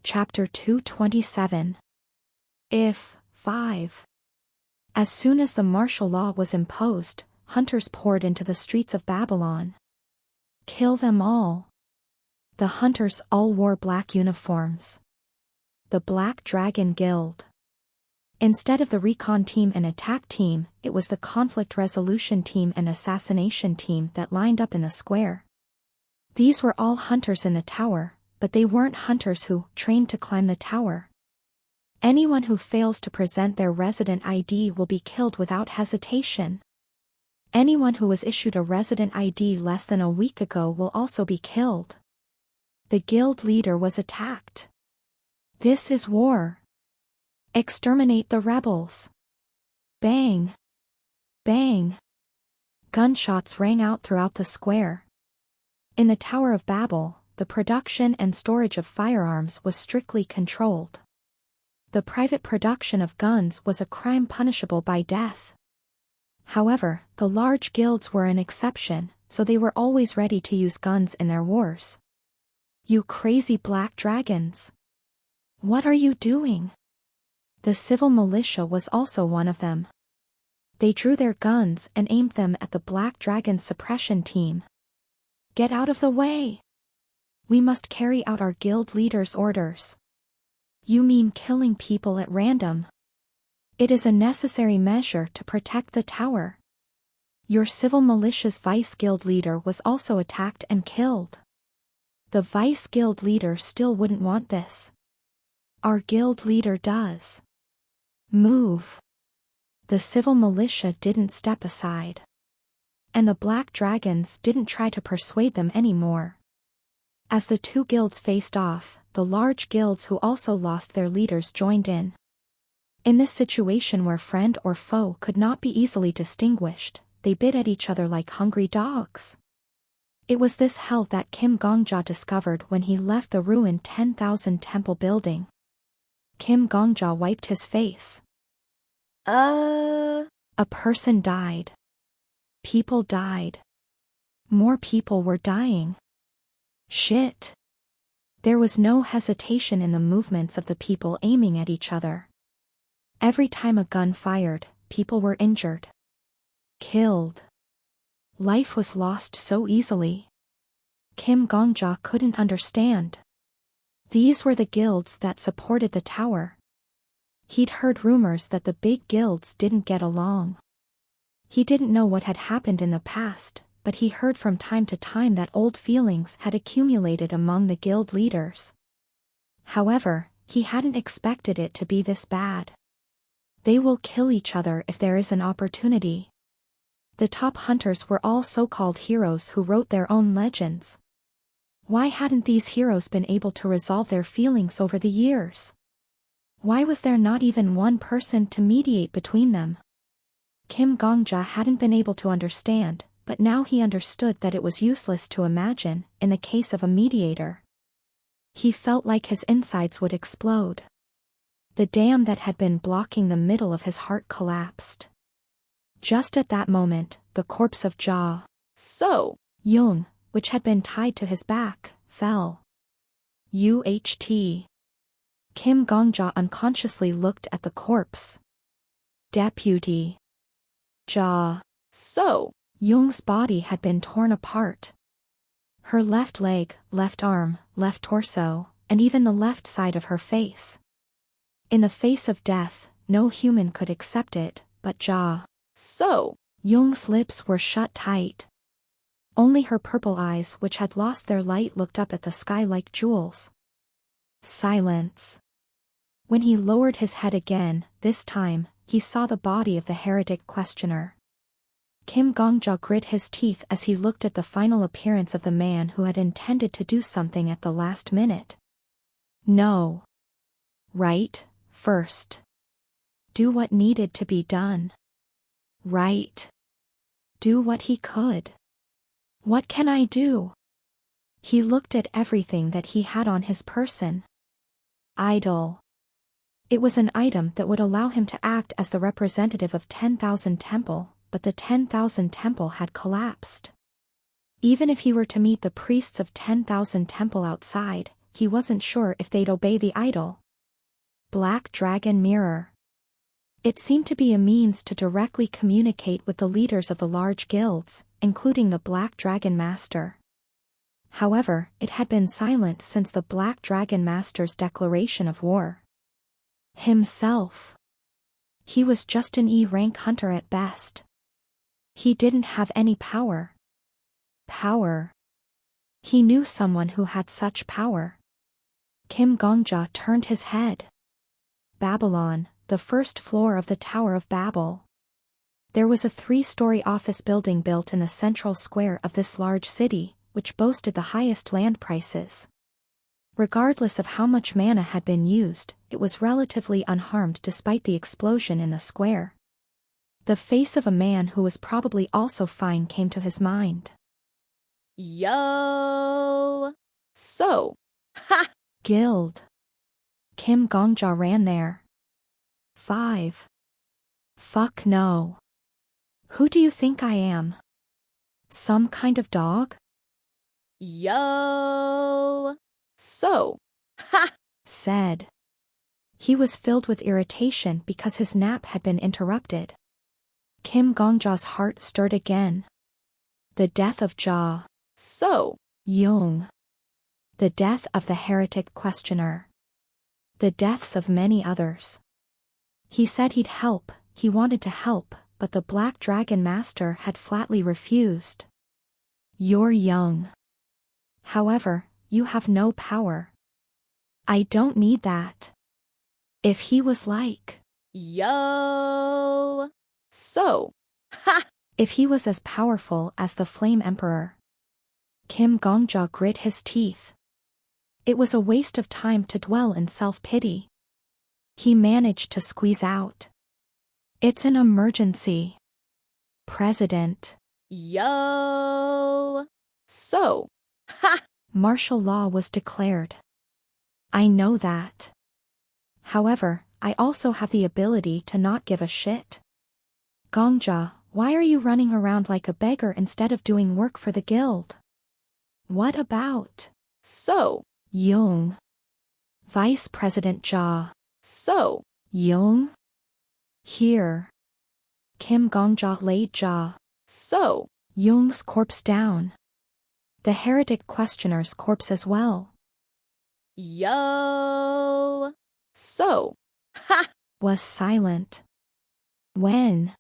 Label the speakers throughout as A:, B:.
A: Chapter 227. If 5. As soon as the martial law was imposed, hunters poured into the streets of Babylon. Kill them all. The hunters all wore black uniforms. The Black Dragon Guild. Instead of the recon team and attack team, it was the conflict resolution team and assassination team that lined up in the square. These were all hunters in the tower, but they weren't hunters who trained to climb the tower. Anyone who fails to present their resident ID will be killed without hesitation. Anyone who was issued a resident ID less than a week ago will also be killed. The guild leader was attacked. This is war. Exterminate the rebels. Bang! Bang! Gunshots rang out throughout the square. In the Tower of Babel, the production and storage of firearms was strictly controlled. The private production of guns was a crime punishable by death. However, the large guilds were an exception, so they were always ready to use guns in their wars. You crazy black dragons! What are you doing? The civil militia was also one of them. They drew their guns and aimed them at the Black Dragon suppression team. Get out of the way! We must carry out our guild leader's orders. You mean killing people at random? It is a necessary measure to protect the tower. Your civil militia's vice guild leader was also attacked and killed. The vice guild leader still wouldn't want this. Our guild leader does. Move. The civil militia didn't step aside. And the Black Dragons didn't try to persuade them anymore. As the two guilds faced off, the large guilds who also lost their leaders joined in. In this situation where friend or foe could not be easily distinguished, they bit at each other like hungry dogs. It was this hell that Kim Gongja discovered when he left the ruined 10,000 temple building. Kim Gongja wiped his face. A person died. People died. More people were dying. Shit. There was no hesitation in the movements of the people aiming at each other. Every time a gun fired, people were injured. Killed. Life was lost so easily. Kim Gongja couldn't understand. These were the guilds that supported the tower. He'd heard rumors that the big guilds didn't get along. He didn't know what had happened in the past, but he heard from time to time that old feelings had accumulated among the guild leaders. However, he hadn't expected it to be this bad. They will kill each other if there is an opportunity. The top hunters were all so-called heroes who wrote their own legends. Why hadn't these heroes been able to resolve their feelings over the years? Why was there not even one person to mediate between them? Kim Gongja hadn't been able to understand, but now he understood that it was useless to imagine, in the case of a mediator. He felt like his insides would explode. The dam that had been blocking the middle of his heart collapsed. Just at that moment, the corpse of Young, which had been tied to his back, fell. UHT. Kim Gongja unconsciously looked at the corpse. Deputy. Young's body had been torn apart. Her left leg, left arm, left torso, and even the left side of her face. In the face of death, no human could accept it, but Young's lips were shut tight. Only her purple eyes, which had lost their light, looked up at the sky like jewels. Silence. When he lowered his head again, this time, he saw the body of the heretic questioner. Kim Gongja grit his teeth as he looked at the final appearance of the man who had intended to do something at the last minute. No. Right, first. Do what needed to be done. Right. Do what he could. What can I do? He looked at everything that he had on his person. Idol. It was an item that would allow him to act as the representative of 10,000 temple, but the 10,000 temple had collapsed. Even if he were to meet the priests of 10,000 temple outside, he wasn't sure if they'd obey the idol. Black Dragon Mirror. It seemed to be a means to directly communicate with the leaders of the large guilds, including the Black Dragon Master. However, it had been silent since the Black Dragon Master's declaration of war. Himself. He was just an E-rank hunter at best. He didn't have any power. Power. He knew someone who had such power. Kim Gongja turned his head. Babylon, the first floor of the Tower of Babel. There was a 3-story office building built in the central square of this large city, which boasted the highest land prices. Regardless of how much mana had been used, it was relatively unharmed despite the explosion in the square. The face of a man who was probably also fine came to his mind.
B: Yo! So, ha!
A: Guild. Kim Gongja ran there. 5. Fuck no. Who do you think I am? Some kind of dog?
B: Yo! So, ha!
A: Said. He was filled with irritation because his nap had been interrupted. Kim Gongja's heart stirred again. The death of Ja.
B: So.
A: Jung. The death of the heretic questioner. The deaths of many others. He said he'd help, he wanted to help, but the Black Dragon Master had flatly refused. You're young. However, you have no power. I don't need that. If he was like,
B: yo, so, ha!
A: If he was as powerful as the Flame Emperor. Kim Gongja grit his teeth. It was a waste of time to dwell in self-pity. He managed to squeeze out. It's an emergency. President.
B: Yo, so, ha!
A: Martial law was declared. I know that. However, I also have the ability to not give a shit. Gongja, why are you running around like a beggar instead of doing work for the guild? What about?
B: So.
A: Jung. Vice President Ja.
B: So.
A: Jung. Here. Kim Gongja laid Ja.
B: So.
A: Jung's corpse down. The heretic questioner's corpse as well.
B: Yo, so, ha!
A: Was silent. When?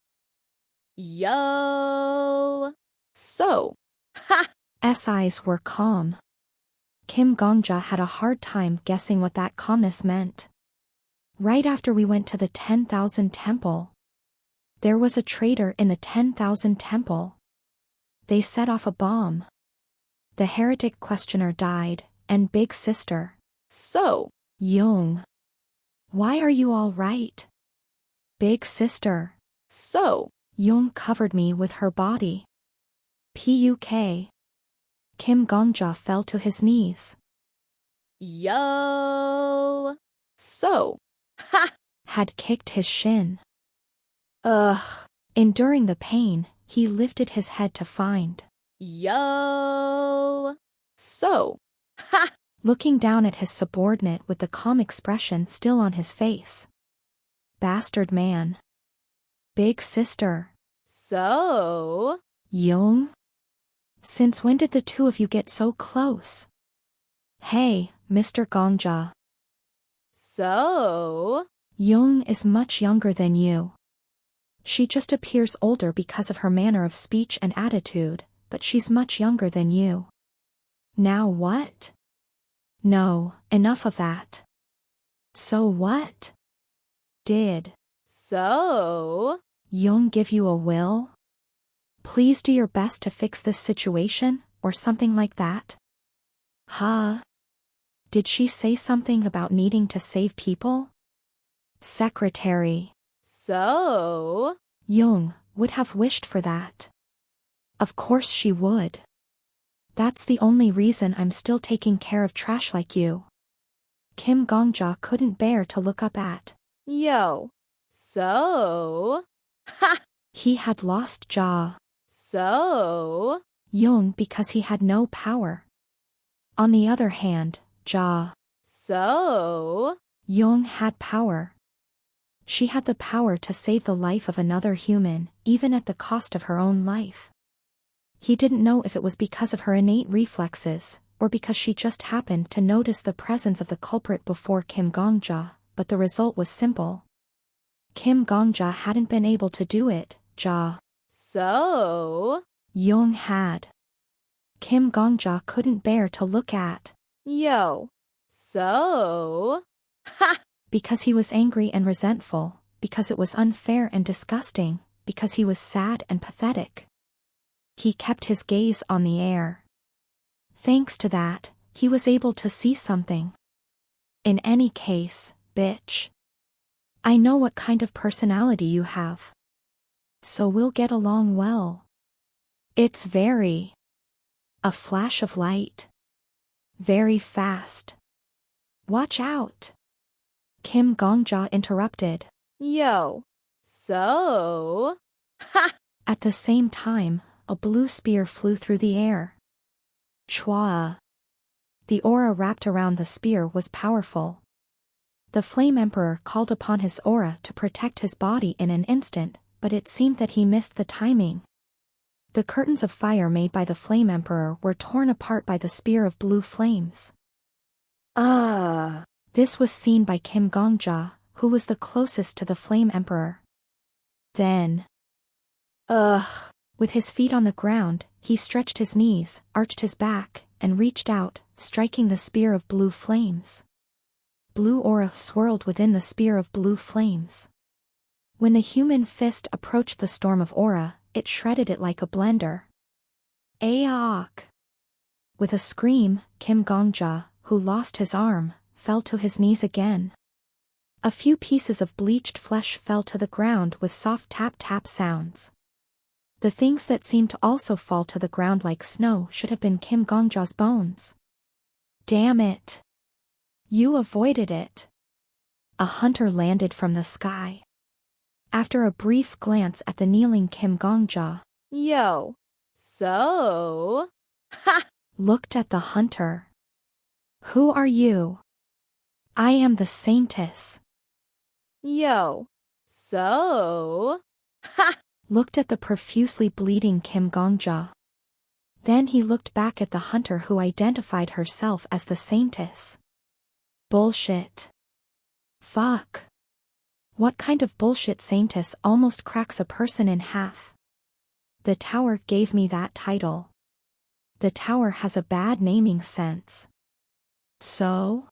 B: Yo, so, ha!
A: S eyes were calm. Kim Gongja had a hard time guessing what that calmness meant. Right after we went to the 10,000 temple. There was a traitor in the 10,000 temple. They set off a bomb. The heretic questioner died, and Big Sister.
B: So.
A: Jung. Why are you all right? Big Sister.
B: So.
A: Jung covered me with her body. Puk. Kim Gongja fell to his knees.
B: Yo, so, ha!
A: Had kicked his shin.
B: Ugh.
A: Enduring the pain, he lifted his head to find.
B: Yo, so, ha!
A: Looking down at his subordinate with the calm expression still on his face. Bastard man. Big Sister.
B: So.
A: Jung? Since when did the two of you get so close? Hey, Mr. Gongja.
B: So.
A: Jung is much younger than you. She just appears older because of her manner of speech and attitude, but she's much younger than you. Now what? No, enough of that. So what? Did
B: So.
A: Jung give you a will? Please do your best to fix this situation, or something like that? Huh? Did she say something about needing to save people? Secretary.
B: So.
A: Jung would have wished for that. Of course she would. That's the only reason I'm still taking care of trash like you. Kim Gongja couldn't bear to look up at.
B: Yo. So. Ha!
A: He had lost Ja.
B: So.
A: Jung because he had no power. On the other hand, Ja.
B: So?
A: Young had power. She had the power to save the life of another human, even at the cost of her own life. He didn't know if it was because of her innate reflexes, or because she just happened to notice the presence of the culprit before Kim Gongja, but the result was simple. Kim Gongja hadn't been able to do it, Ja.
B: So?
A: Young had. Kim Gongja couldn't bear to look at.
B: Yo. So? Ha!
A: Because he was angry and resentful, because it was unfair and disgusting, because he was sad and pathetic. He kept his gaze on the air. Thanks to that, he was able to see something. In any case, bitch. I know what kind of personality you have. So we'll get along well. It's very. A flash of light. Very fast. Watch out. Kim Gongja interrupted.
B: Yo. So? Ha!
A: At the same time, a blue spear flew through the air. Chua. The aura wrapped around the spear was powerful. The Flame Emperor called upon his aura to protect his body in an instant, but it seemed that he missed the timing. The curtains of fire made by the Flame Emperor were torn apart by the spear of blue flames.
B: Ah.
A: This was seen by Kim Gongja, who was the closest to the Flame Emperor. Then, with his feet on the ground, he stretched his knees, arched his back, and reached out, striking the spear of blue flames. Blue aura swirled within the spear of blue flames. When the human fist approached the storm of aura, it shredded it like a blender. Aak! With a scream, Kim Gongja, who lost his arm, fell to his knees again. A few pieces of bleached flesh fell to the ground with soft tap-tap sounds. The things that seemed to also fall to the ground like snow should have been Kim Gongja's bones. Damn it! You avoided it. A hunter landed from the sky. After a brief glance at the kneeling Kim Gongja,
B: Yo. So? Ha!
A: looked at the hunter. Who are you? I am the Saintess.
B: Yo. So? Ha!
A: Looked at the profusely bleeding Kim Gongja. Then he looked back at the hunter who identified herself as the Saintess. Bullshit. Fuck. What kind of bullshit Saintess almost cracks a person in half? The tower gave me that title. The tower has a bad naming sense. So?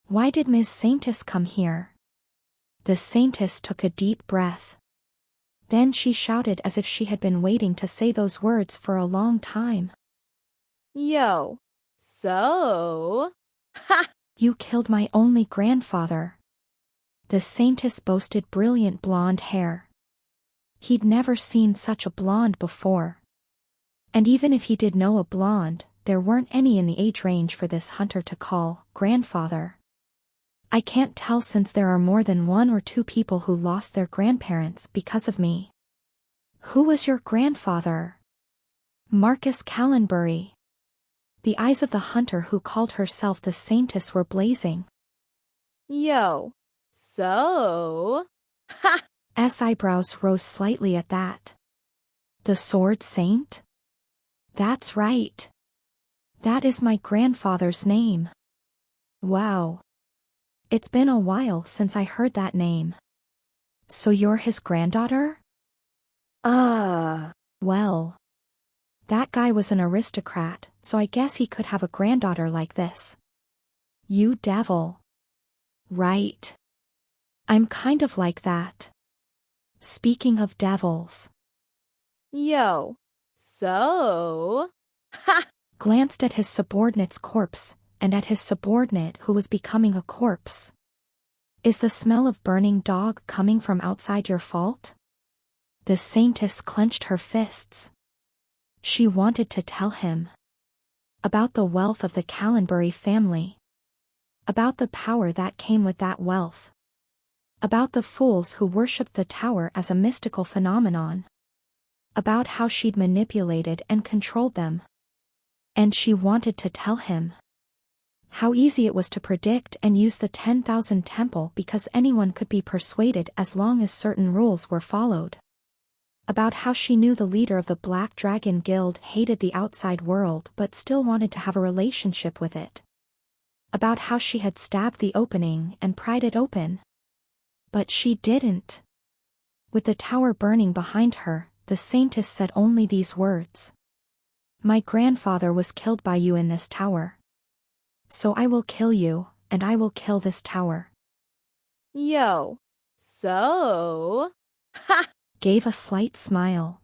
A: Why did Ms. Saintess come here? The Saintess took a deep breath. Then she shouted as if she had been waiting to say those words for a long time.
B: Yo. So? Ha!
A: You killed my only grandfather. The Saintess boasted brilliant blonde hair. He'd never seen such a blonde before. And even if he did know a blonde, there weren't any in the age range for this hunter to call grandfather. I can't tell since there are more than one or two people who lost their grandparents because of me. Who was your grandfather? Marcus Callenbury. The eyes of the hunter who called herself the Saintess were blazing.
B: Yo. So? Ha!
A: S eyebrows rose slightly at that. The Sword Saint? That's right. That is my grandfather's name. Wow. It's been a while since I heard that name. So you're his granddaughter? Well. That guy was an aristocrat, so I guess he could have a granddaughter like this. You devil. Right. I'm kind of like that. Speaking of devils.
B: Yo. So? Ha!
A: Glanced at his subordinate's corpse, and at his subordinate who was becoming a corpse. Is the smell of burning dog coming from outside your fault? The Saintess clenched her fists. She wanted to tell him. About the wealth of the Callenbury family. About the power that came with that wealth. About the fools who worshipped the tower as a mystical phenomenon. About how she'd manipulated and controlled them. And she wanted to tell him. How easy it was to predict and use the 10,000 temple because anyone could be persuaded as long as certain rules were followed. About how she knew the leader of the Black Dragon Guild hated the outside world but still wanted to have a relationship with it. About how she had stabbed the opening and pried it open. But she didn't. With the tower burning behind her, the saintess said only these words. My grandfather was killed by you in this tower. So I will kill you, and I will kill this tower.
B: Yo. So? Ha!
A: Gave a slight smile.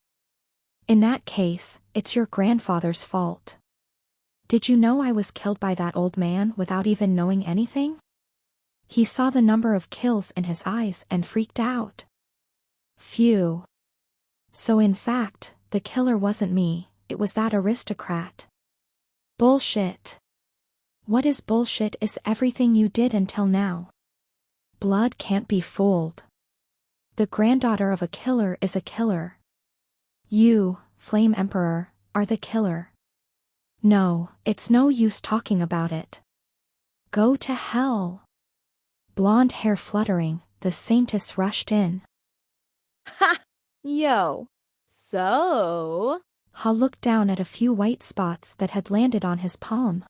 A: In that case, it's your grandfather's fault. Did you know I was killed by that old man without even knowing anything? He saw the number of kills in his eyes and freaked out. Phew. So in fact, the killer wasn't me, it was that aristocrat. Bullshit. What is bullshit is everything you did until now. Blood can't be fooled. The granddaughter of a killer is a killer. You, Flame Emperor, are the killer. No, it's no use talking about it. Go to hell. Blonde hair fluttering, the saintess rushed in.
B: Ha! Yo. So?
A: Ha looked down at a few white spots that had landed on his palm.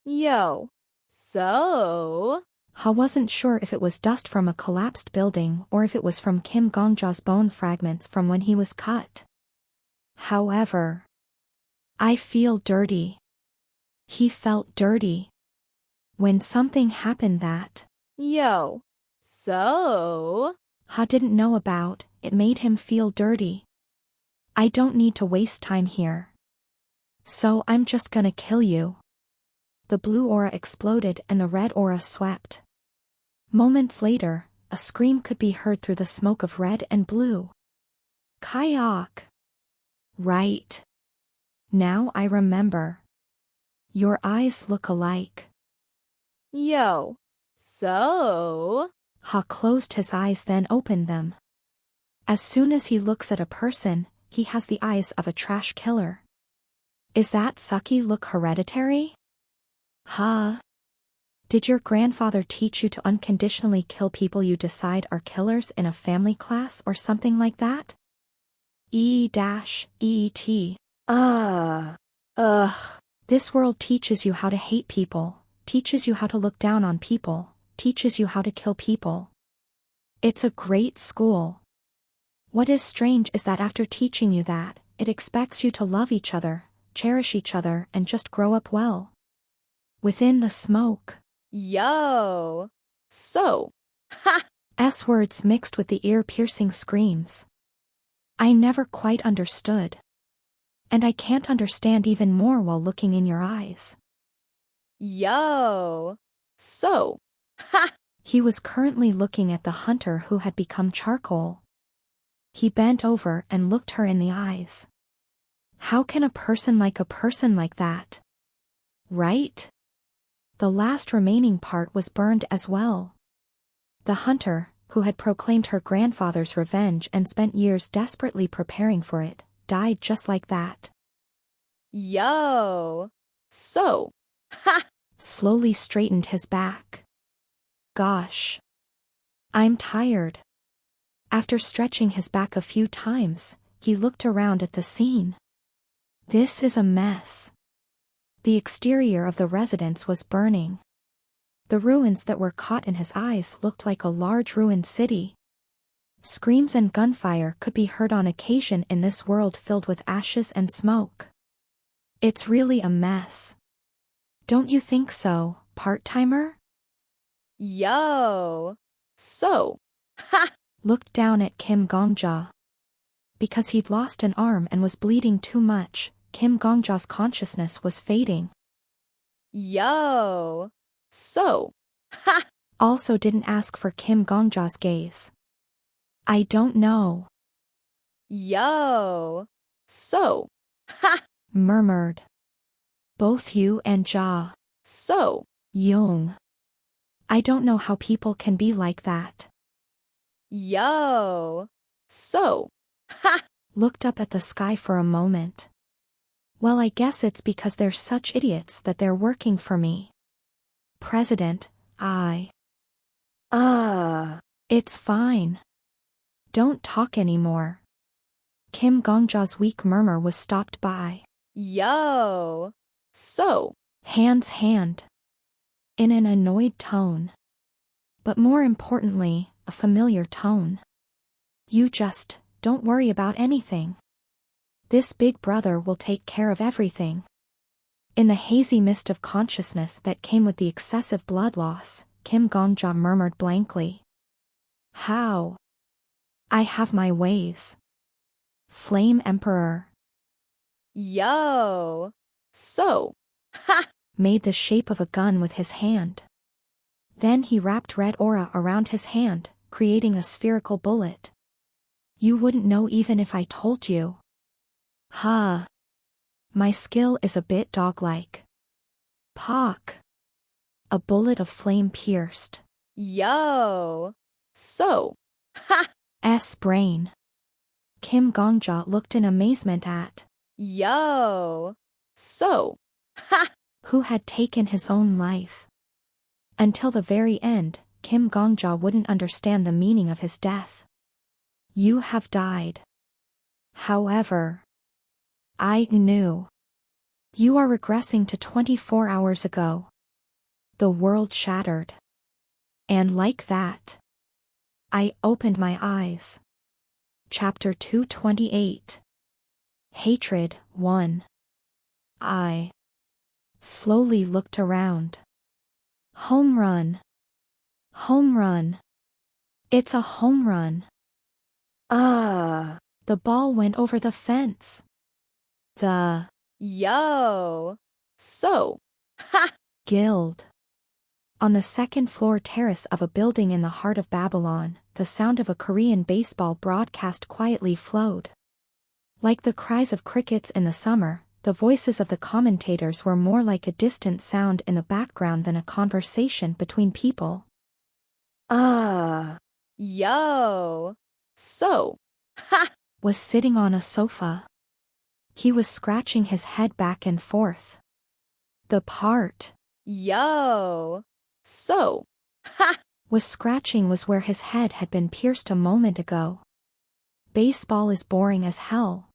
B: Yo. So?
A: Ha wasn't sure if it was dust from a collapsed building or if it was from Kim Gongja's bone fragments from when he was cut. However, I feel dirty. He felt dirty. When something happened that,
B: Yo. So?
A: Ha didn't know about, it made him feel dirty. I don't need to waste time here. So I'm just gonna kill you. The blue aura exploded and the red aura swept. Moments later, a scream could be heard through the smoke of red and blue. Kayak. Right. Now I remember. Your eyes look alike.
B: Yo. So?
A: Ha closed his eyes then opened them. As soon as he looks at a person, he has the eyes of a trash killer. Is that sucky look hereditary? Ha. Did your grandfather teach you to unconditionally kill people you decide are killers in a family class or something like that? E-E-T.
B: Ugh.
A: This world teaches you how to hate people, teaches you how to look down on people, teaches you how to kill people. It's a great school. What is strange is that after teaching you that, it expects you to love each other, cherish each other, and just grow up well. Within the smoke.
B: Yo. So. Ha!
A: S-words mixed with the ear-piercing screams. I never quite understood. And I can't understand even more while looking in your eyes.
B: Yo. So. Ha!
A: He was currently looking at the hunter who had become charcoal. He bent over and looked her in the eyes. How can a person like that? Right? The last remaining part was burned as well. The hunter, who had proclaimed her grandfather's revenge and spent years desperately preparing for it, died just like that.
B: Yo. So. Ha!
A: Slowly straightened his back. Gosh. I'm tired. After stretching his back a few times, he looked around at the scene. This is a mess. The exterior of the residence was burning. The ruins that were caught in his eyes looked like a large ruined city. Screams and gunfire could be heard on occasion in this world filled with ashes and smoke. It's really a mess. Don't you think so, part-timer?
B: Yo. So. Ha!
A: Looked down at Kim Gongja. Because he'd lost an arm and was bleeding too much, Kim Gongja's consciousness was fading.
B: Yo. So. Ha!
A: Also didn't ask for Kim Gongja's gaze. I don't know.
B: Yo. So. Ha!
A: Murmured. Both you and Ja.
B: So.
A: Young. I don't know how people can be like that.
B: Yo. So. Ha!
A: Looked up at the sky for a moment. Well, I guess it's because they're such idiots that they're working for me. President, It's fine. Don't talk anymore. Kim Gongja's weak murmur was stopped by
B: Yo. So.
A: Han's hand. In an annoyed tone. But more importantly, a familiar tone. You just, don't worry about anything. This big brother will take care of everything. In the hazy mist of consciousness that came with the excessive blood loss, Kim Gongja murmured blankly. How? I have my ways. Flame Emperor.
B: Yo. So. Ha!
A: Made the shape of a gun with his hand. Then he wrapped red aura around his hand, creating a spherical bullet. You wouldn't know even if I told you. Huh. My skill is a bit dog-like. Pock. A bullet of flame pierced.
B: Yo. So. Ha!
A: Brain. Kim Gongja looked in amazement at.
B: Yo. So. Ha!
A: Who had taken his own life. Until the very end, Kim Gongja wouldn't understand the meaning of his death. You have died. However, I knew. You are regressing to 24 hours ago. The world shattered. And like that, I opened my eyes. Chapter 228. Hatred 1. I slowly looked around. Home run. Home run. It's a home run. The ball went over the fence.
B: Yo. So. Ha!
A: Guild. On the second-floor terrace of a building in the heart of Babylon, the sound of a Korean baseball broadcast quietly flowed. Like the cries of crickets in the summer, the voices of the commentators were more like a distant sound in the background than a conversation between people.
B: Yo. So. Ha!
A: Was sitting on a sofa. He was scratching his head back and forth. The part.
B: Yo. So. Ha!
A: Was scratching was where his head had been pierced a moment ago. Baseball is boring as hell.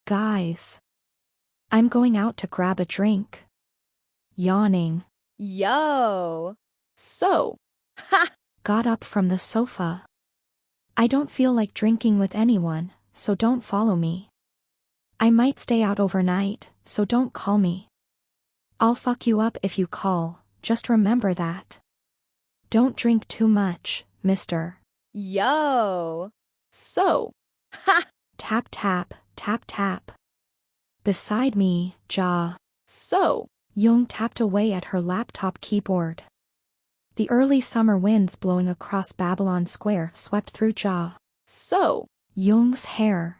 A: Guys. I'm going out to grab a drink. Yawning.
B: Yo. So. Ha!
A: Got up from the sofa. I don't feel like drinking with anyone, so don't follow me. I might stay out overnight, so don't call me. I'll fuck you up if you call, just remember that. Don't drink too much, mister.
B: Yo. So. Ha!
A: Tap tap, tap tap. Beside me, Ja.
B: So.
A: Young tapped away at her laptop keyboard. The early summer winds blowing across Babylon Square swept through Ja.
B: So.
A: Young's hair.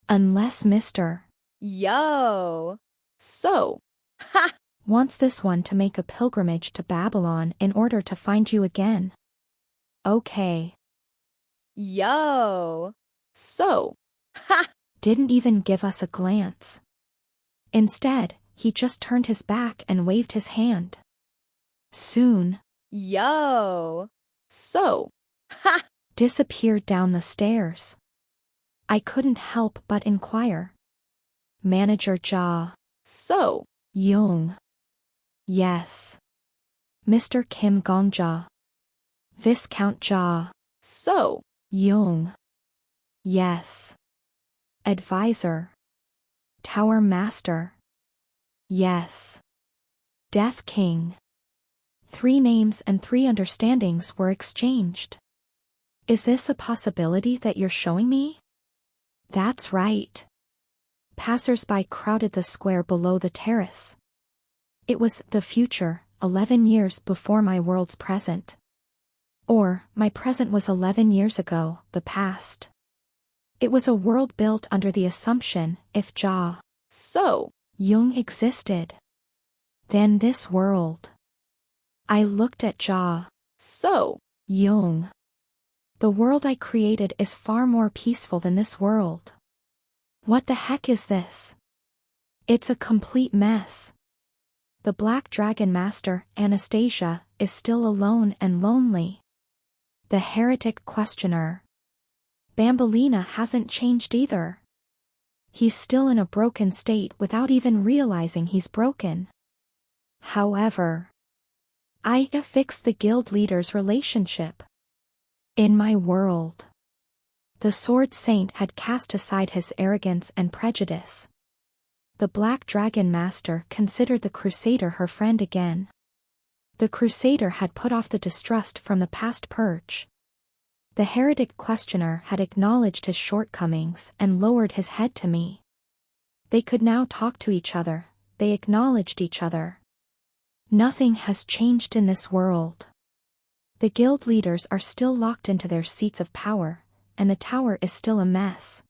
A: Unless Mr.
B: Yo. So. Ha!
A: Wants this one to make a pilgrimage to Babylon in order to find you again. Okay.
B: Yo. So. Ha!
A: Didn't even give us a glance. Instead, he just turned his back and waved his hand. Soon.
B: Yo. So. Ha!
A: Disappeared down the stairs. I couldn't help but inquire. Manager Ja.
B: So.
A: Young. Yes. Mr. Kim Gongja. Viscount Ja.
B: So.
A: Young. Yes. Advisor. Tower Master. Yes. Death King. 3 names and 3 understandings were exchanged. Is this a possibility that you're showing me? That's right. Passers-by crowded the square below the terrace. It was the future, 11 years before my world's present. Or, my present was 11 years ago, the past. It was a world built under the assumption, if Ja.
B: So.
A: Young existed. Then this world. I looked at Ja.
B: So.
A: Young. The world I created is far more peaceful than this world. What the heck is this? It's a complete mess. The Black Dragon Master, Anastasia, is still alone and lonely. The Heretic Questioner. Bambolina hasn't changed either. He's still in a broken state without even realizing he's broken. However, I fixed the guild leader's relationship. In my world, the Sword Saint had cast aside his arrogance and prejudice. The Black Dragon Master considered the Crusader her friend again. The Crusader had put off the distrust from the past purge. The Heretic Questioner had acknowledged his shortcomings and lowered his head to me. They could now talk to each other, they acknowledged each other. Nothing has changed in this world. The guild leaders are still locked into their seats of power, and the tower is still a mess.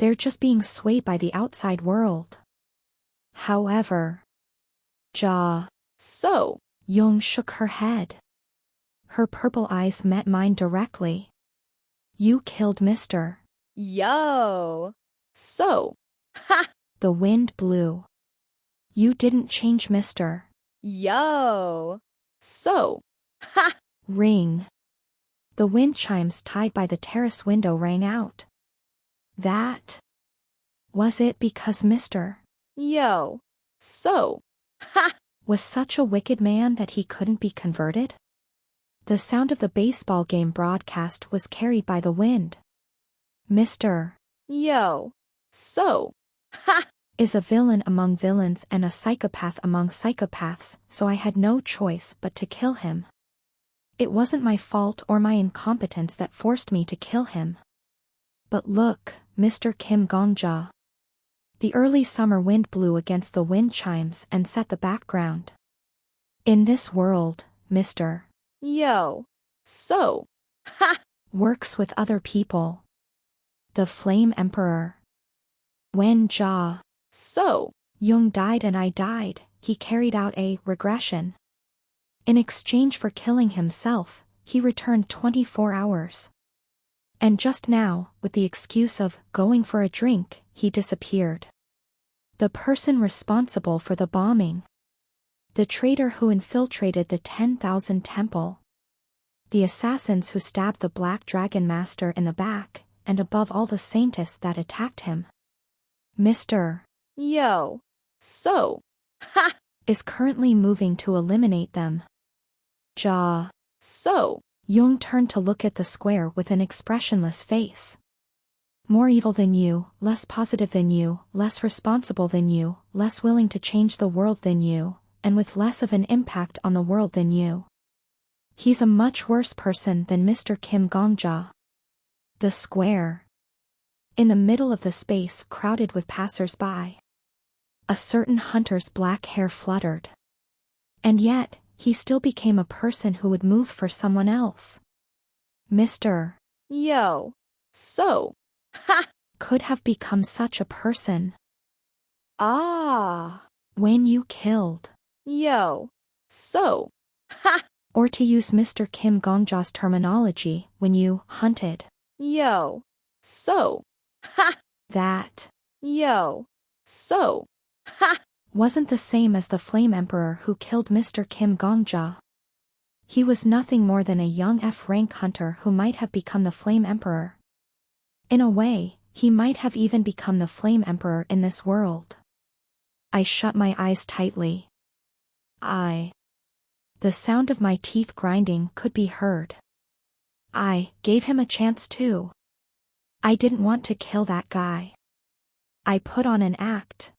A: They're just being swayed by the outside world. However,
B: So.
A: Jung shook her head. Her purple eyes met mine directly. You killed Mr.
B: Yo. So. Ha.
A: The wind blew. You didn't change Mr.
B: Yo. So. Ha.
A: Ring. The wind chimes tied by the terrace window rang out. That. Was it because Mr.
B: Yo. So. Ha.
A: was such a wicked man that he couldn't be converted? The sound of the baseball game broadcast was carried by the wind. Mr.
B: Yo. So. Ha.
A: is a villain among villains and a psychopath among psychopaths, so I had no choice but to kill him. It wasn't my fault or my incompetence that forced me to kill him. But look, Mr. Kim Gongja. The early summer wind blew against the wind chimes and set the background. In this world, Mr.
B: Yo. So. Ha.
A: works with other people. The Flame Emperor. When
B: So.
A: Jung died and I died, he carried out a regression. In exchange for killing himself, he returned 24 hours. And just now, with the excuse of going for a drink, he disappeared. The person responsible for the bombing. The traitor who infiltrated the 10,000 temple. The assassins who stabbed the Black Dragon Master in the back, and above all the saintess that attacked him. Mr.
B: Yo. So. Ha.
A: is currently moving to eliminate them.
B: So.
A: Jung turned to look at the square with an expressionless face. More evil than you, less positive than you, less responsible than you, less willing to change the world than you, and with less of an impact on the world than you. He's a much worse person than Mr. Kim Gongja. The square. In the middle of the space crowded with passers-by. A certain hunter's black hair fluttered. And yet, he still became a person who would move for someone else. Mr.
B: Yo. So. Ha.
A: could have become such a person.
B: Ah.
A: When you killed.
B: Yo. So. Ha.
A: Or to use Mr. Kim Gongja's terminology, when you hunted.
B: Yo. So. Ha.
A: That.
B: Yo. So. Ha.
A: wasn't the same as the Flame Emperor who killed Mr. Kim Gongja. He was nothing more than a young F-rank hunter who might have become the Flame Emperor. In a way, he might have even become the Flame Emperor in this world. I shut my eyes tightly. The sound of my teeth grinding could be heard. I gave him a chance too. I didn't want to kill that guy. I put on an act.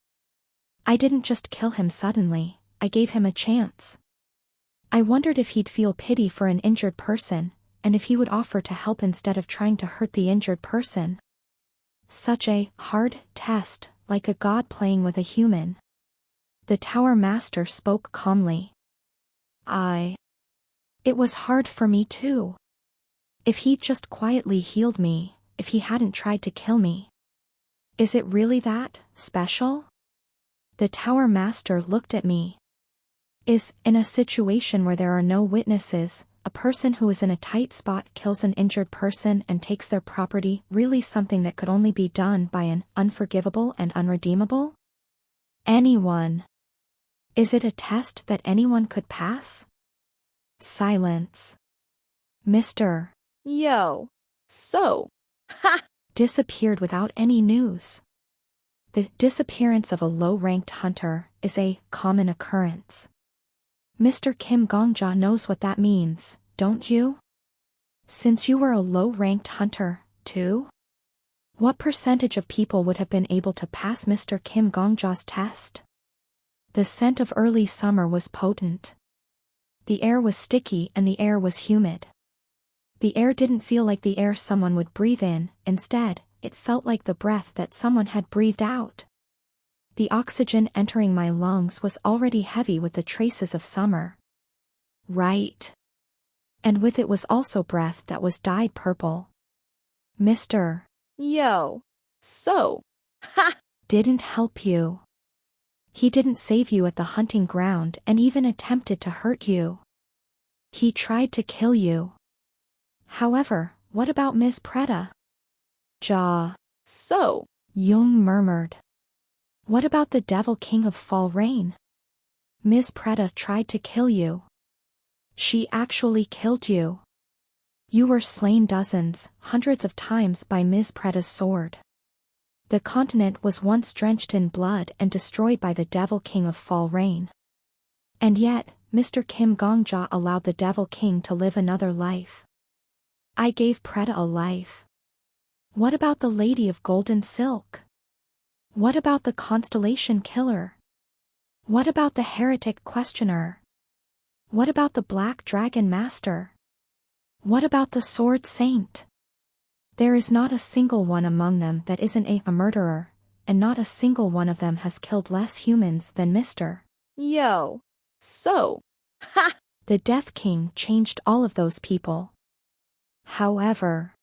A: I didn't just kill him suddenly, I gave him a chance. I wondered if he'd feel pity for an injured person, and if he would offer to help instead of trying to hurt the injured person. Such a hard test, like a god playing with a human. The Tower Master spoke calmly. It was hard for me too. If he'd just quietly healed me, if he hadn't tried to kill me. Is it really that special? The Tower Master looked at me. Is, in a situation where there are no witnesses, a person who is in a tight spot kills an injured person and takes their property really something that could only be done by an unforgivable and unredeemable? Anyone Is it a test that anyone could pass? Silence. Mr.
B: Yo. So. Ha!
A: disappeared without any news. The disappearance of a low-ranked hunter is a common occurrence. Mr. Kim Gongja knows what that means, don't you? Since you were a low-ranked hunter, too? What percentage of people would have been able to pass Mr. Kim Gongja's test? The scent of early summer was potent. The air was sticky and the air was humid. The air didn't feel like the air someone would breathe in, instead, it felt like the breath that someone had breathed out. The oxygen entering my lungs was already heavy with the traces of summer. Right. And with it was also breath that was dyed purple. Mr.
B: Yo. So. Ha!
A: didn't help you. He didn't save you at the hunting ground and even attempted to hurt you. He tried to kill you. However, what about Miss Preta?
B: So.
A: Jung murmured. What about the Devil King of Fall Rain? Miss Preta tried to kill you. She actually killed you. You were slain dozens, hundreds of times by Miss Preta's sword. The continent was once drenched in blood and destroyed by the Devil King of Fall Rain. And yet, Mr. Kim Gongja allowed the Devil King to live another life. I gave Preta a life. What about the Lady of Golden Silk? What about the Constellation Killer? What about the Heretic Questioner? What about the Black Dragon Master? What about the Sword Saint? There is not a single one among them that isn't a murderer, and not a single one of them has killed less humans than Mr.
B: Yo. So. Ha!
A: The Death King changed all of those people. However,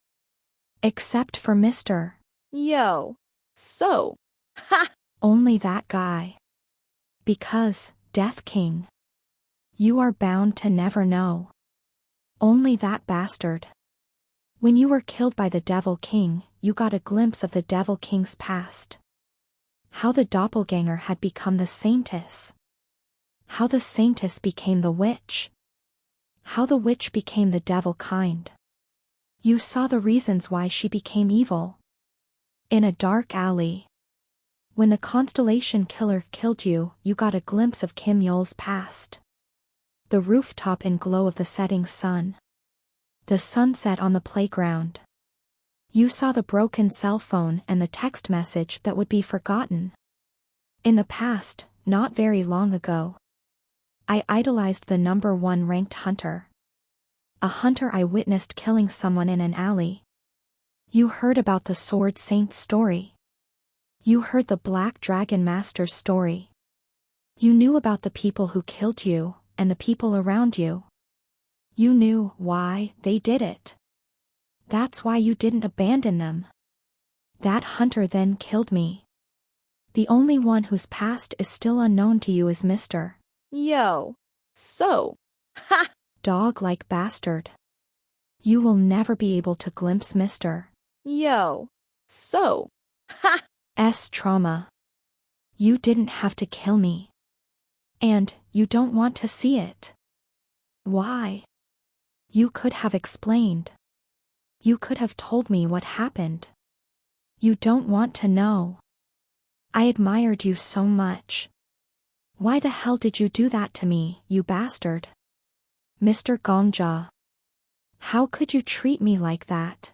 A: except for Mr.
B: Yo. So. Ha!
A: Only that guy. Because, Death King, you are bound to never know. Only that bastard. When you were killed by the Devil King, you got a glimpse of the Devil King's past. How the doppelganger had become the Saintess. How the Saintess became the witch. How the witch became the devil kind. You saw the reasons why she became evil. In a dark alley. When the Constellation Killer killed you, you got a glimpse of Kim Yul's past. The rooftop in glow of the setting sun. The sunset on the playground. You saw the broken cell phone and the text message that would be forgotten. In the past, not very long ago, I idolized the #1 ranked hunter. A hunter I witnessed killing someone in an alley. You heard about the Sword Saint's story. You heard the Black Dragon Master's story. You knew about the people who killed you, and the people around you. You knew why they did it. That's why you didn't abandon them. That hunter then killed me. The only one whose past is still unknown to you is Mr.
B: Yo. So. Ha!
A: Dog-like bastard. You will never be able to glimpse Mr.
B: Yo. So. Ha!
A: S trauma. You didn't have to kill me. And, you don't want to see it. Why? You could have explained. You could have told me what happened. You don't want to know. I admired you so much. Why the hell did you do that to me, you bastard? Mr. Gongja. How could you treat me like that?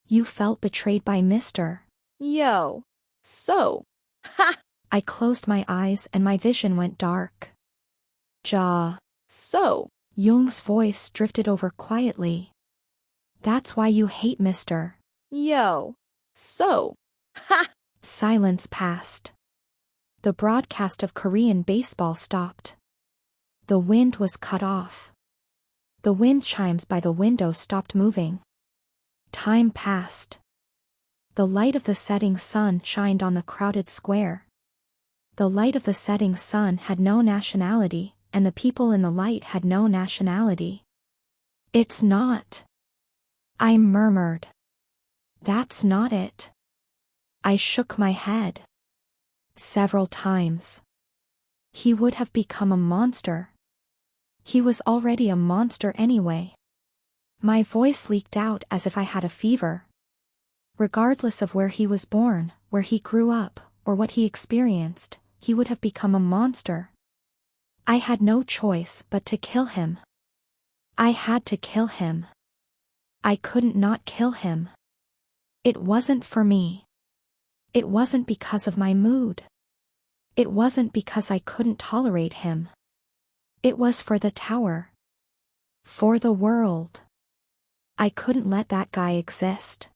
A: You felt betrayed by Mr.
B: Yo. So. Ha!
A: I closed my eyes and my vision went dark.
B: So.
A: Jung's voice drifted over quietly. That's why you hate Mr.
B: Yo. So. Ha!
A: Silence passed. The broadcast of Korean baseball stopped. The wind was cut off. The wind chimes by the window stopped moving. Time passed. The light of the setting sun shined on the crowded square. The light of the setting sun had no nationality, and the people in the light had no nationality. It's not. I murmured. That's not it. I shook my head. Several times. He would have become a monster. He was already a monster anyway. My voice leaked out as if I had a fever. Regardless of where he was born, where he grew up, or what he experienced, he would have become a monster. I had no choice but to kill him. I had to kill him. I couldn't not kill him. It wasn't for me. It wasn't because of my mood. It wasn't because I couldn't tolerate him. It was for the tower. For the world. I couldn't let that guy exist.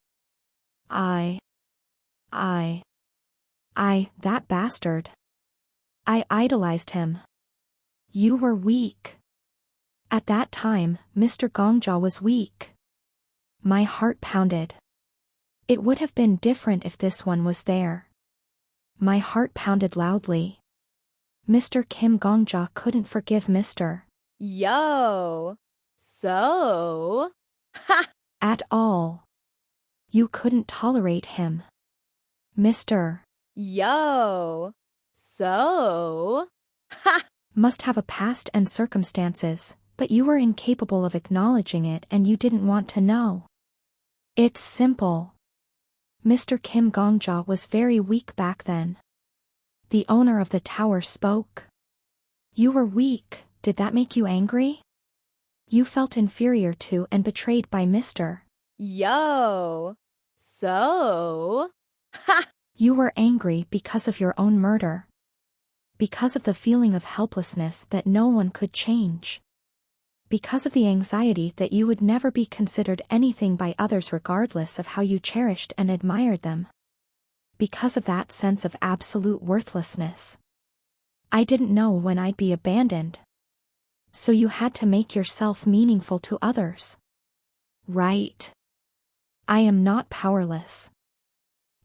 A: That bastard. I idolized him. You were weak. At that time, Mr. Gongja was weak. My heart pounded. It would have been different if this one was there. My heart pounded loudly. Mr. Kim Gongja couldn't forgive Mr.
B: Yo. So. Ha!
A: At all. You couldn't tolerate him. Mr.
B: Yo. So. Ha!
A: Must have a past and circumstances, but you were incapable of acknowledging it and you didn't want to know. It's simple. Mr. Kim Gongja was very weak back then. The owner of the tower spoke. You were weak, did that make you angry? You felt inferior to and betrayed by Mr.
B: Yo. So. Ha!
A: You were angry because of your own murder. Because of the feeling of helplessness that no one could change. Because of the anxiety that you would never be considered anything by others regardless of how you cherished and admired them. Because of that sense of absolute worthlessness. I didn't know when I'd be abandoned. So you had to make yourself meaningful to others. Right. I am not powerless.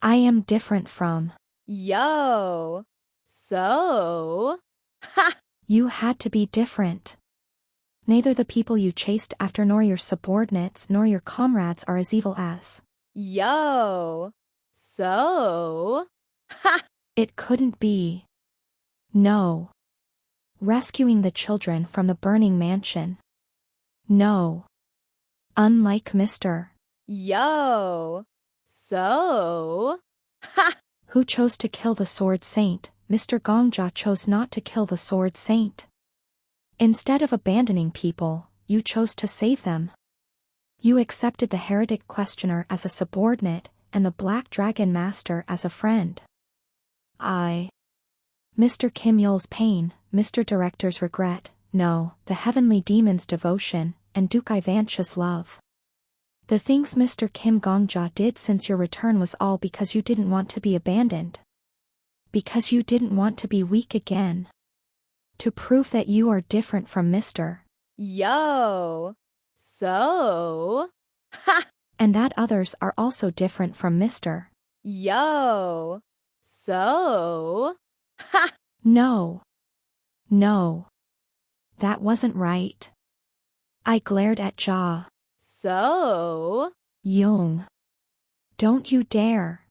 A: I am different from.
B: Yo. So. Ha!
A: You had to be different. Neither the people you chased after nor your subordinates nor your comrades are as evil as.
B: Yo. So. Ha!
A: It couldn't be. No. Rescuing the children from the burning mansion. No. Unlike Mr.
B: Yo. So. Ha!
A: Who chose to kill the Sword Saint, Mr. Gongja chose not to kill the Sword Saint. Instead of abandoning people, you chose to save them. You accepted the heretic questioner as a subordinate, and the Black Dragon Master as a friend. Mr. Kim Yul's pain, Mr. Director's regret, no, the heavenly demon's devotion, and Duke Ivancha's love. The things Mr. Kim Gongja did since your return was all because you didn't want to be abandoned. Because you didn't want to be weak again. To prove that you are different from Mr.
B: Yo. So. Ha!
A: And that others are also different from Mr.
B: Yo. So. Ha!
A: No. No. That wasn't right. I glared at Ja.
B: So.
A: Young. Don't you dare.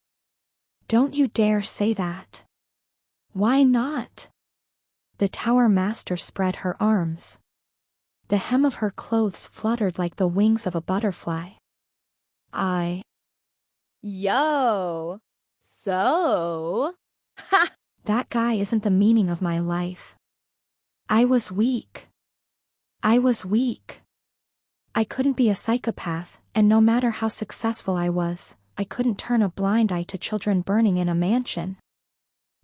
A: Don't you dare say that. Why not? The tower master spread her arms. The hem of her clothes fluttered like the wings of a butterfly.
B: Yo. So. Ha!
A: That guy isn't the meaning of my life. I was weak. I was weak. I couldn't be a psychopath, and no matter how successful I was, I couldn't turn a blind eye to children burning in a mansion.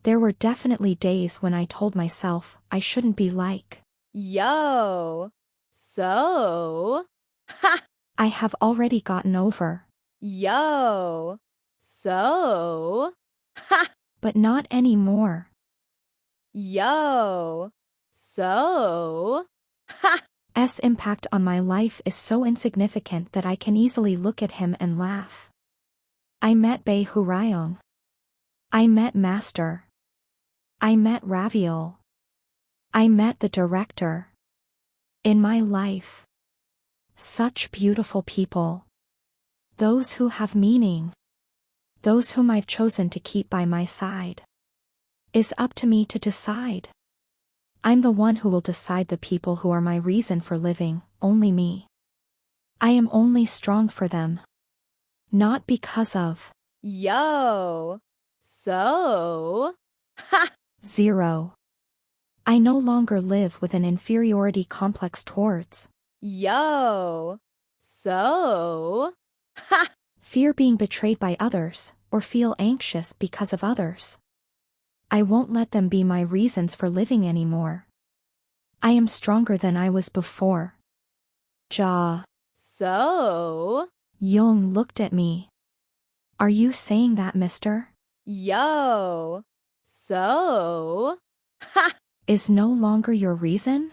A: There were definitely days when I told myself I shouldn't be like.
B: Yo. So. Ha!
A: I have already gotten over.
B: Yo. So. Ha!
A: But not anymore.
B: Yo. So. Ha!
A: S impact on my life is so insignificant that I can easily look at him and laugh. I met Bei Hurayong. I met Master. I met Raviol. I met the director. In my life. Such beautiful people. Those who have meaning. Those whom I've chosen to keep by my side. Is up to me to decide. I'm the one who will decide the people who are my reason for living, only me. I am only strong for them. Not because of.
B: Yo. So.
A: 0. I no longer live with an inferiority complex towards.
B: Yo. So.
A: Fear being betrayed by others, or feel anxious because of others. I won't let them be my reasons for living anymore. I am stronger than I was before. Ja.
B: So.
A: Young looked at me. Are you saying that, mister?
B: Yo. So.
A: Is no longer your reason?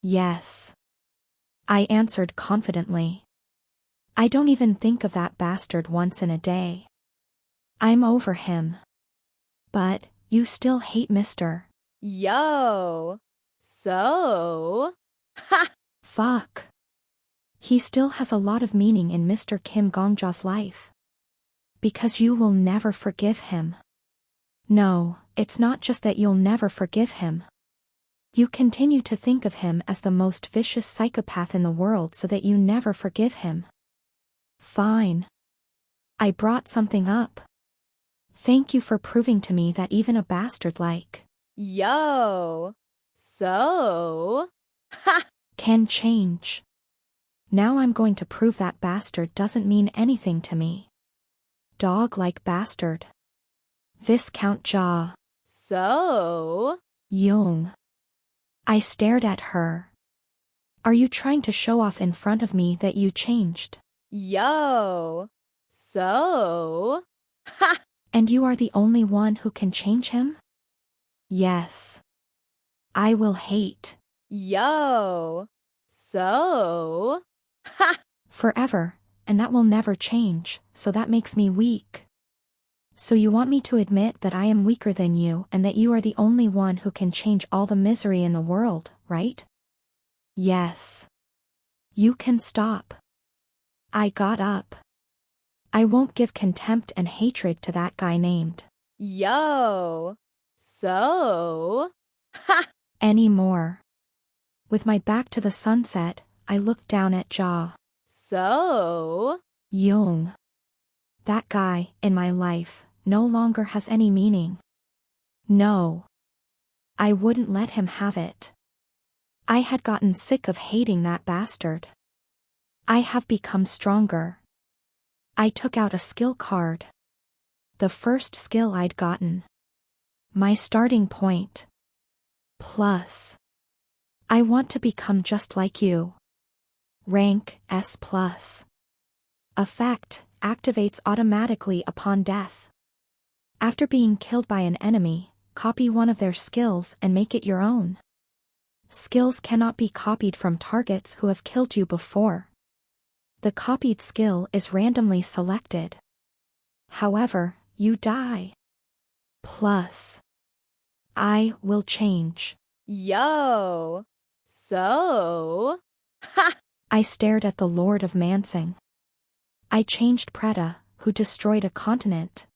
A: Yes. I answered confidently. I don't even think of that bastard once in a day. I'm over him. But, you still hate mister.
B: Yo. So.
A: Fuck. He still has a lot of meaning in Mr. Kim Gongja's life. Because you will never forgive him. No, it's not just that you'll never forgive him. You continue to think of him as the most vicious psychopath in the world so that you never forgive him. Fine. I brought something up. Thank you for proving to me that even a bastard like.
B: Yo. So.
A: Can change. Now I'm going to prove that bastard doesn't mean anything to me. Dog-like bastard. Viscount Ja.
B: So.
A: Young. I stared at her. Are you trying to show off in front of me that you changed?
B: Yo. So.
A: And you are the only one who can change him? Yes. I will hate.
B: Yo. So.
A: Forever, and that will never change, so that makes me weak. So you want me to admit that I am weaker than you and that you are the only one who can change all the misery in the world, right? Yes. You can stop. I got up. I won't give contempt and hatred to that guy named.
B: Yo. So.
A: Anymore. With my back to the sunset, I looked down at Ja.
B: So.
A: Young. That guy, in my life, no longer has any meaning. No. I wouldn't let him have it. I had gotten sick of hating that bastard. I have become stronger. I took out a skill card. The first skill I'd gotten. My starting point. Plus. I want to become just like you. Rank S+. Effect, activates automatically upon death. After being killed by an enemy, copy one of their skills and make it your own. Skills cannot be copied from targets who have killed you before. The copied skill is randomly selected. However, you die. Plus. I will change.
B: Yo. So.
A: I stared at the Lord of Mansing. I changed Preta, who destroyed a continent.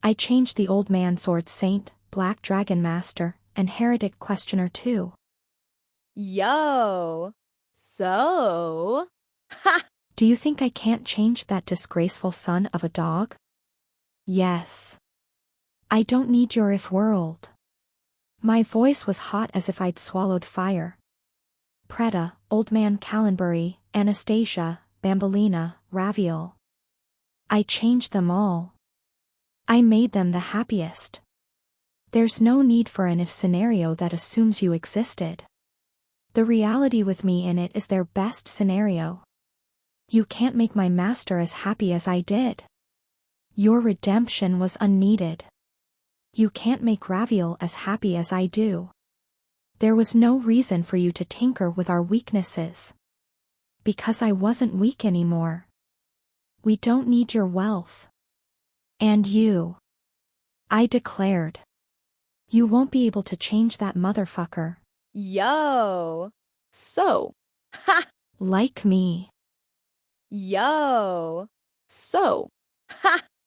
A: I changed the Old Man Sword Saint, Black Dragon Master, and Heretic Questioner too.
B: Yo. So.
A: Do you think I can't change that disgraceful son of a dog? Yes. I don't need your if world. My voice was hot as if I'd swallowed fire. Preta, Old Man Callenbury, Anastasia, Bambolina, Raviel. I changed them all. I made them the happiest. There's no need for an if scenario that assumes you existed. The reality with me in it is their best scenario. You can't make my master as happy as I did. Your redemption was unneeded. You can't make Raviel as happy as I do. There was no reason for you to tinker with our weaknesses. Because I wasn't weak anymore. We don't need your wealth. And you. I declared. You won't be able to change that motherfucker.
B: Yo. So.
A: Like me.
B: Yo. So.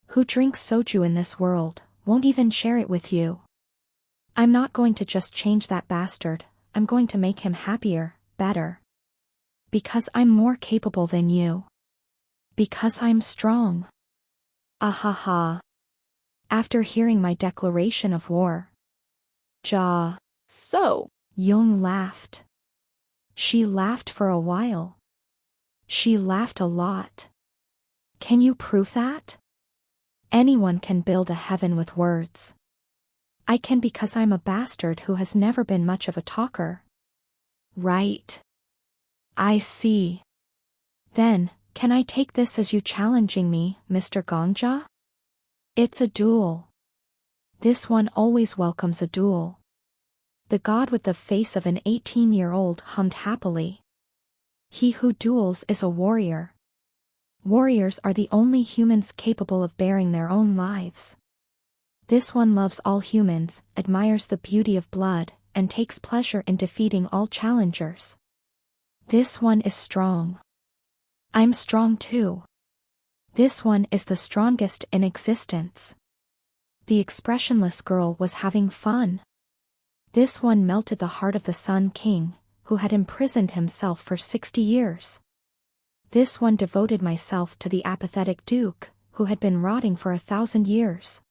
A: Who drinks soju in this world, won't even share it with you. I'm not going to just change that bastard, I'm going to make him happier, better. Because I'm more capable than you. Because I'm strong. Ahaha. After hearing my declaration of war. Ja.
B: So.
A: Young laughed. She laughed for a while. She laughed a lot. Can you prove that? Anyone can build a heaven with words. I can because I'm a bastard who has never been much of a talker. Right. I see. Then, can I take this as you challenging me, Mr. Gongja? It's a duel. This one always welcomes a duel. The god with the face of an 18-year-old hummed happily. He who duels is a warrior. Warriors are the only humans capable of bearing their own lives. This one loves all humans, admires the beauty of blood, and takes pleasure in defeating all challengers. This one is strong. I'm strong too. This one is the strongest in existence. The expressionless girl was having fun. This one melted the heart of the Sun King, who had imprisoned himself for 60 years. This one devoted myself to the apathetic Duke, who had been rotting for 1,000 years.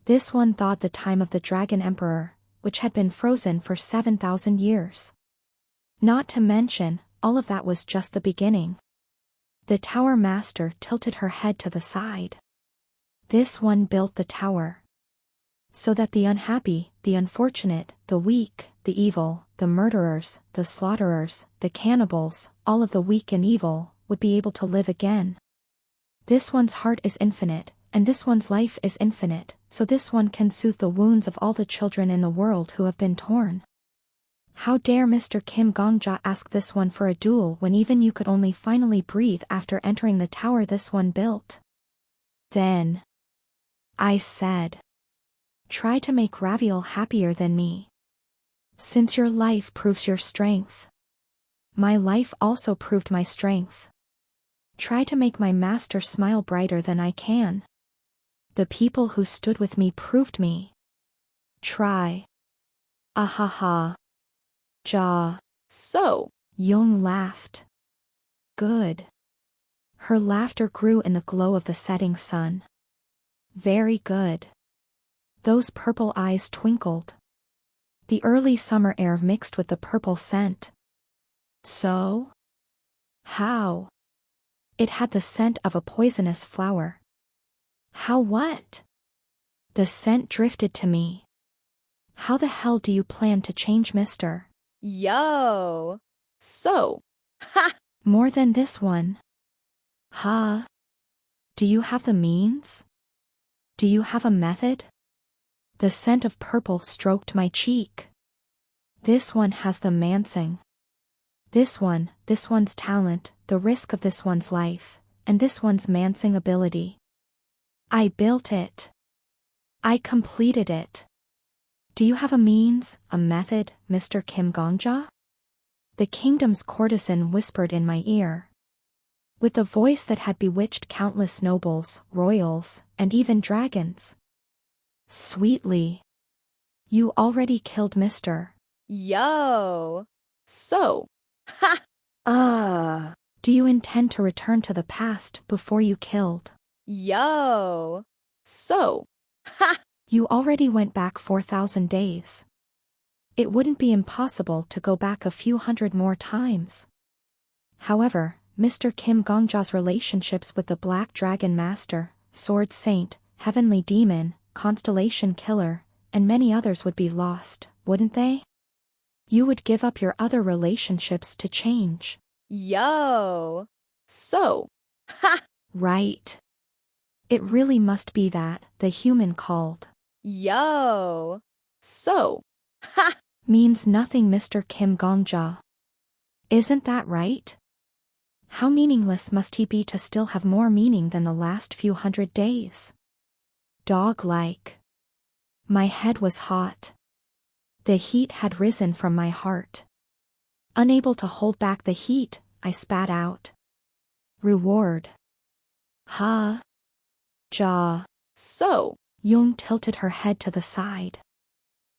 A: This one thought the time of the Dragon Emperor, which had been frozen for 7,000 years. Not to mention, all of that was just the beginning. The Tower Master tilted her head to the side. This one built the tower. So that the unhappy, the unfortunate, the weak, the evil, the murderers, the slaughterers, the cannibals, all of the weak and evil, would be able to live again. This one's heart is infinite, and this one's life is infinite, so this one can soothe the wounds of all the children in the world who have been torn. How dare Mr. Kim Gongja ask this one for a duel when even you could only finally breathe after entering the tower this one built? Then I said, try to make Raviel happier than me. Since your life proves your strength. My life also proved my strength. Try to make my master smile brighter than I can. The people who stood with me proved me. Try. Ahaha. Ja.
B: So.
A: Young laughed. Good. Her laughter grew in the glow of the setting sun. Very good. Those purple eyes twinkled. The early summer air mixed with the purple scent. So? How? It had the scent of a poisonous flower. How what? The scent drifted to me. How the hell do you plan to change Mr.
B: Yo. So. Ha!
A: More than this one. Ha! Do you have the means? Do you have a method? The scent of purple stroked my cheek. This one has the mansing. This one's talent, the risk of this one's life, and this one's mansing ability. I built it. I completed it. Do you have a means, a method, Mr. Kim Gongja? The kingdom's courtesan whispered in my ear. With the voice that had bewitched countless nobles, royals, and even dragons. Sweetly. You already killed Mr.
B: Yo. So. Ha!
A: Do you intend to return to the past before you killed?
B: Yo. So. Ha!
A: You already went back 4,000 days. It wouldn't be impossible to go back a few hundred more times. However, Mr. Kim Gongja's relationships with the Black Dragon Master, Sword Saint, Heavenly Demon, Constellation Killer, and many others would be lost, wouldn't they? You would give up your other relationships to change.
B: Yo. So. Ha!
A: Right. It really must be that, the human called.
B: Yo. So. Ha!
A: Means nothing, Mr. Kim Gongja. Isn't that right? How meaningless must he be to still have more meaning than the last few hundred days? Dog-like. My head was hot. The heat had risen from my heart. Unable to hold back the heat, I spat out. Reward. Ha. Ja.
B: So.
A: Young tilted her head to the side.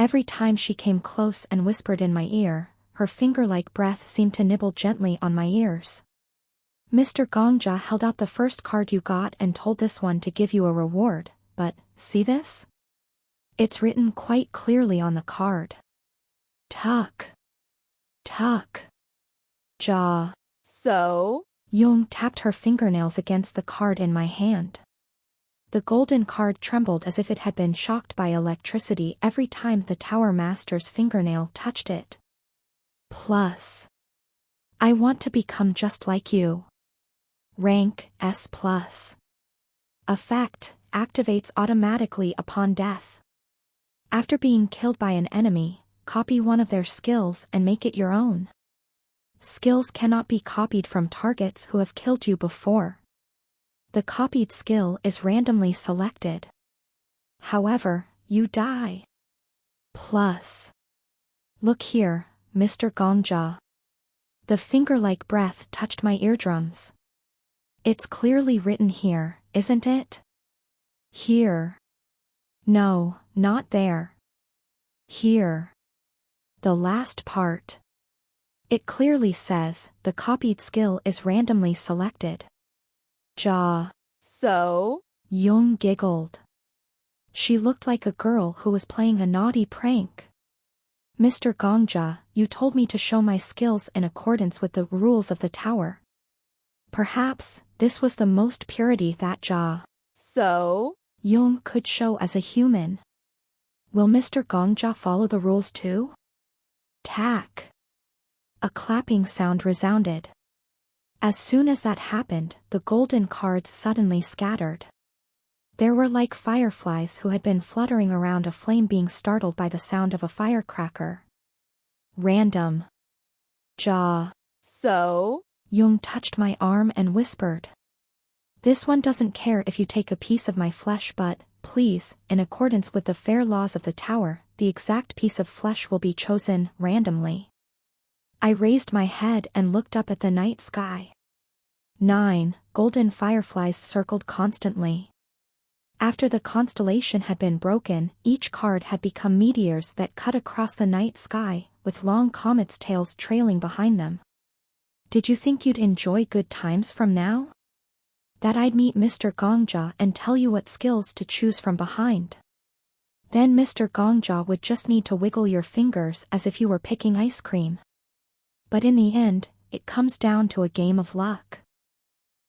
A: Every time she came close and whispered in my ear, her finger-like breath seemed to nibble gently on my ears. Mr. Gongja held out the first card you got and told this one to give you a reward, but, see this? It's written quite clearly on the card. Tuck. Tuck. Jaw.
B: So?
A: Yung tapped her fingernails against the card in my hand. The golden card trembled as if it had been shocked by electricity every time the Tower Master's fingernail touched it. Plus. I want to become just like you. Rank S+. Effect, activates automatically upon death. After being killed by an enemy, copy one of their skills and make it your own. Skills cannot be copied from targets who have killed you before. The copied skill is randomly selected. However, you die. Plus. Look here, Mr. Gongja. The finger-like breath touched my eardrums. It's clearly written here, isn't it? Here. No, not there. Here. The last part. It clearly says, the copied skill is randomly selected. Jaw.
B: So?
A: Yung giggled. She looked like a girl who was playing a naughty prank. Mr. Gongja, you told me to show my skills in accordance with the rules of the tower. Perhaps, this was the most purity that Jaw.
B: So?
A: Yung could show as a human. Will Mr. Gongja follow the rules too? Tack. A clapping sound resounded. As soon as that happened, the golden cards suddenly scattered. There were like fireflies who had been fluttering around a flame being startled by the sound of a firecracker. Random. Jaw.
B: So?
A: Yung touched my arm and whispered. This one doesn't care if you take a piece of my flesh, but, please, in accordance with the fair laws of the tower, the exact piece of flesh will be chosen randomly. I raised my head and looked up at the night sky. 9 golden fireflies circled constantly. After the constellation had been broken, each card had become meteors that cut across the night sky, with long comets' tails trailing behind them. Did you think you'd enjoy good times from now? That I'd meet Mr. Gongja and tell you what skills to choose from behind. Then Mr. Gongja would just need to wiggle your fingers as if you were picking ice cream. But in the end, it comes down to a game of luck.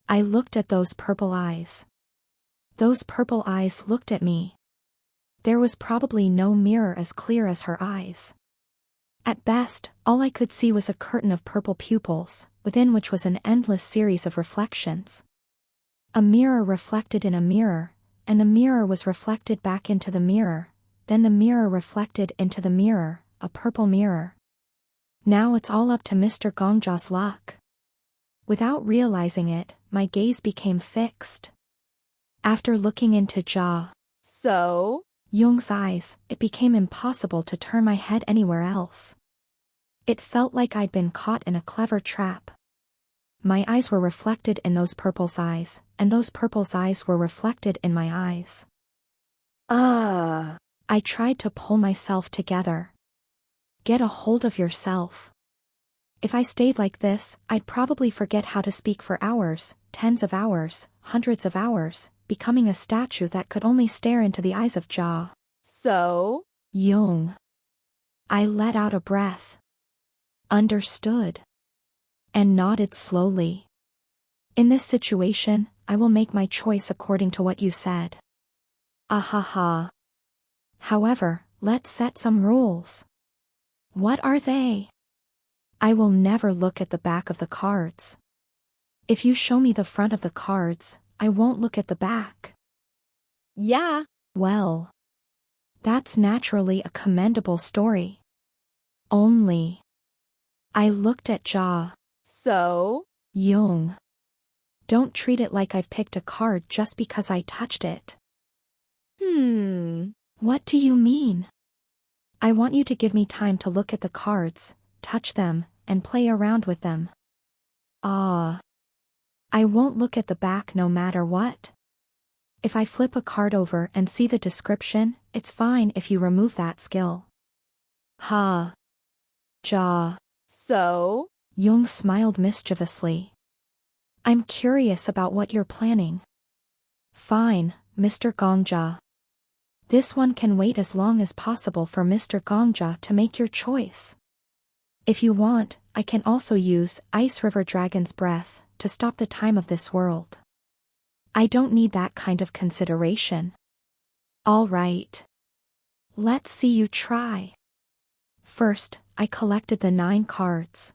A: I looked at those purple eyes. Those purple eyes looked at me. There was probably no mirror as clear as her eyes. At best, all I could see was a curtain of purple pupils, within which was an endless series of reflections. A mirror reflected in a mirror, and the mirror was reflected back into the mirror, then the mirror reflected into the mirror, a purple mirror. Now it's all up to Mr. Gongja's luck. Without realizing it, my gaze became fixed. After looking into Jaw.
B: So?
A: Yung's eyes, it became impossible to turn my head anywhere else. It felt like I'd been caught in a clever trap. My eyes were reflected in those purple's eyes, and those purple's eyes were reflected in my eyes.
B: Ah.
A: I tried to pull myself together. Get a hold of yourself. If I stayed like this, I'd probably forget how to speak for hours, tens of hours, hundreds of hours, becoming a statue that could only stare into the eyes of Jaw.
B: So?
A: Yung. I let out a breath. Understood. And nodded slowly. In this situation, I will make my choice according to what you said. Ahaha. However, let's set some rules. What are they? I will never look at the back of the cards. If you show me the front of the cards, I won't look at the back.
B: Yeah.
A: Well. That's naturally a commendable story. Only. I looked at Jaw.
B: So?
A: Yung. Don't treat it like I've picked a card just because I touched it. What do you mean? I want you to give me time to look at the cards, touch them, and play around with them. Ah. I won't look at the back no matter what. If I flip a card over and see the description, it's fine if you remove that skill. Ha. Ja.
B: So?
A: Jung smiled mischievously. I'm curious about what you're planning. Fine, Mr. Gongja. This one can wait as long as possible for Mr. Gongja to make your choice. If you want, I can also use Ice River Dragon's breath to stop the time of this world. I don't need that kind of consideration. All right. Let's see you try. First, I collected the 9 cards.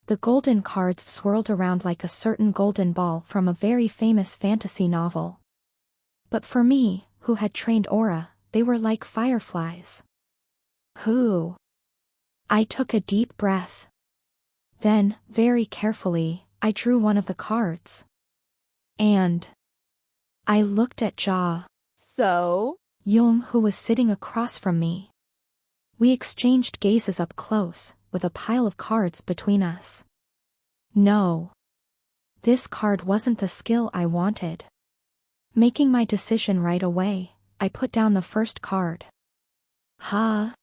A: The golden cards swirled around like a certain golden ball from a very famous fantasy novel. But for me, who had trained aura, they were like fireflies. Whoo! I took a deep breath. Then, very carefully, I drew one of the cards. And I looked at Ja.
B: So?
A: Jung, who was sitting across from me. We exchanged gazes up close, with a pile of cards between us. No. This card wasn't the skill I wanted. Making my decision right away, I put down the first card. Ha.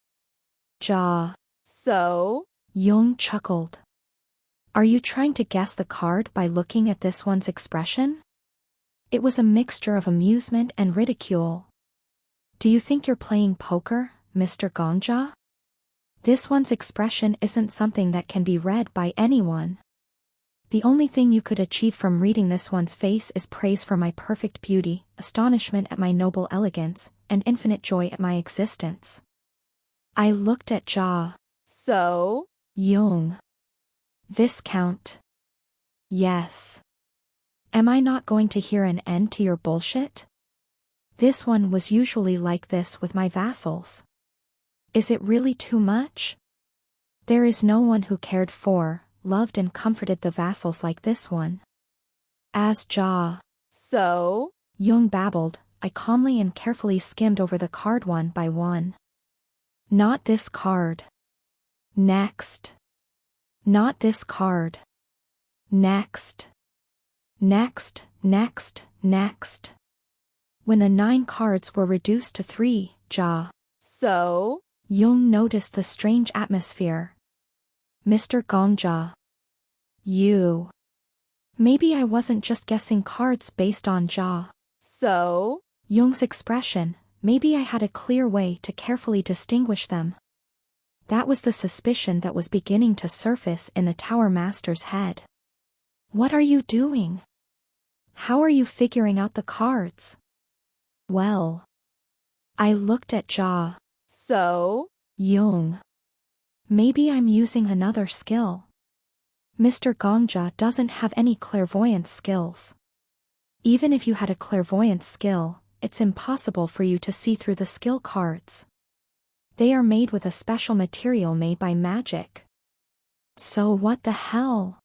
A: Ja.
B: So?
A: Jung chuckled. Are you trying to guess the card by looking at this one's expression? It was a mixture of amusement and ridicule. Do you think you're playing poker, Mr. Gongja? This one's expression isn't something that can be read by anyone. The only thing you could achieve from reading this one's face is praise for my perfect beauty, astonishment at my noble elegance, and infinite joy at my existence. I looked at Ja.
B: So?
A: Jung. Viscount. Yes. Am I not going to hear an end to your bullshit? This one was usually like this with my vassals. Is it really too much? There is no one who cared for, loved and comforted the vassals like this one. As Ja.
B: So?
A: Jung babbled, I calmly and carefully skimmed over the card one by one. Not this card. Next. Not this card. Next. Next, next, next. When the 9 cards were reduced to 3, Ja.
B: So?
A: Jung noticed the strange atmosphere. Mr. Gongja. You. Maybe I wasn't just guessing cards based on Ja.
B: So?
A: Jung's expression, maybe I had a clear way to carefully distinguish them. That was the suspicion that was beginning to surface in the Tower Master's head. What are you doing? How are you figuring out the cards? Well. I looked at Ja.
B: So?
A: Jung. Maybe I'm using another skill. Mr. Gongja doesn't have any clairvoyance skills. Even if you had a clairvoyance skill, it's impossible for you to see through the skill cards. They are made with a special material made by magic. So what the hell?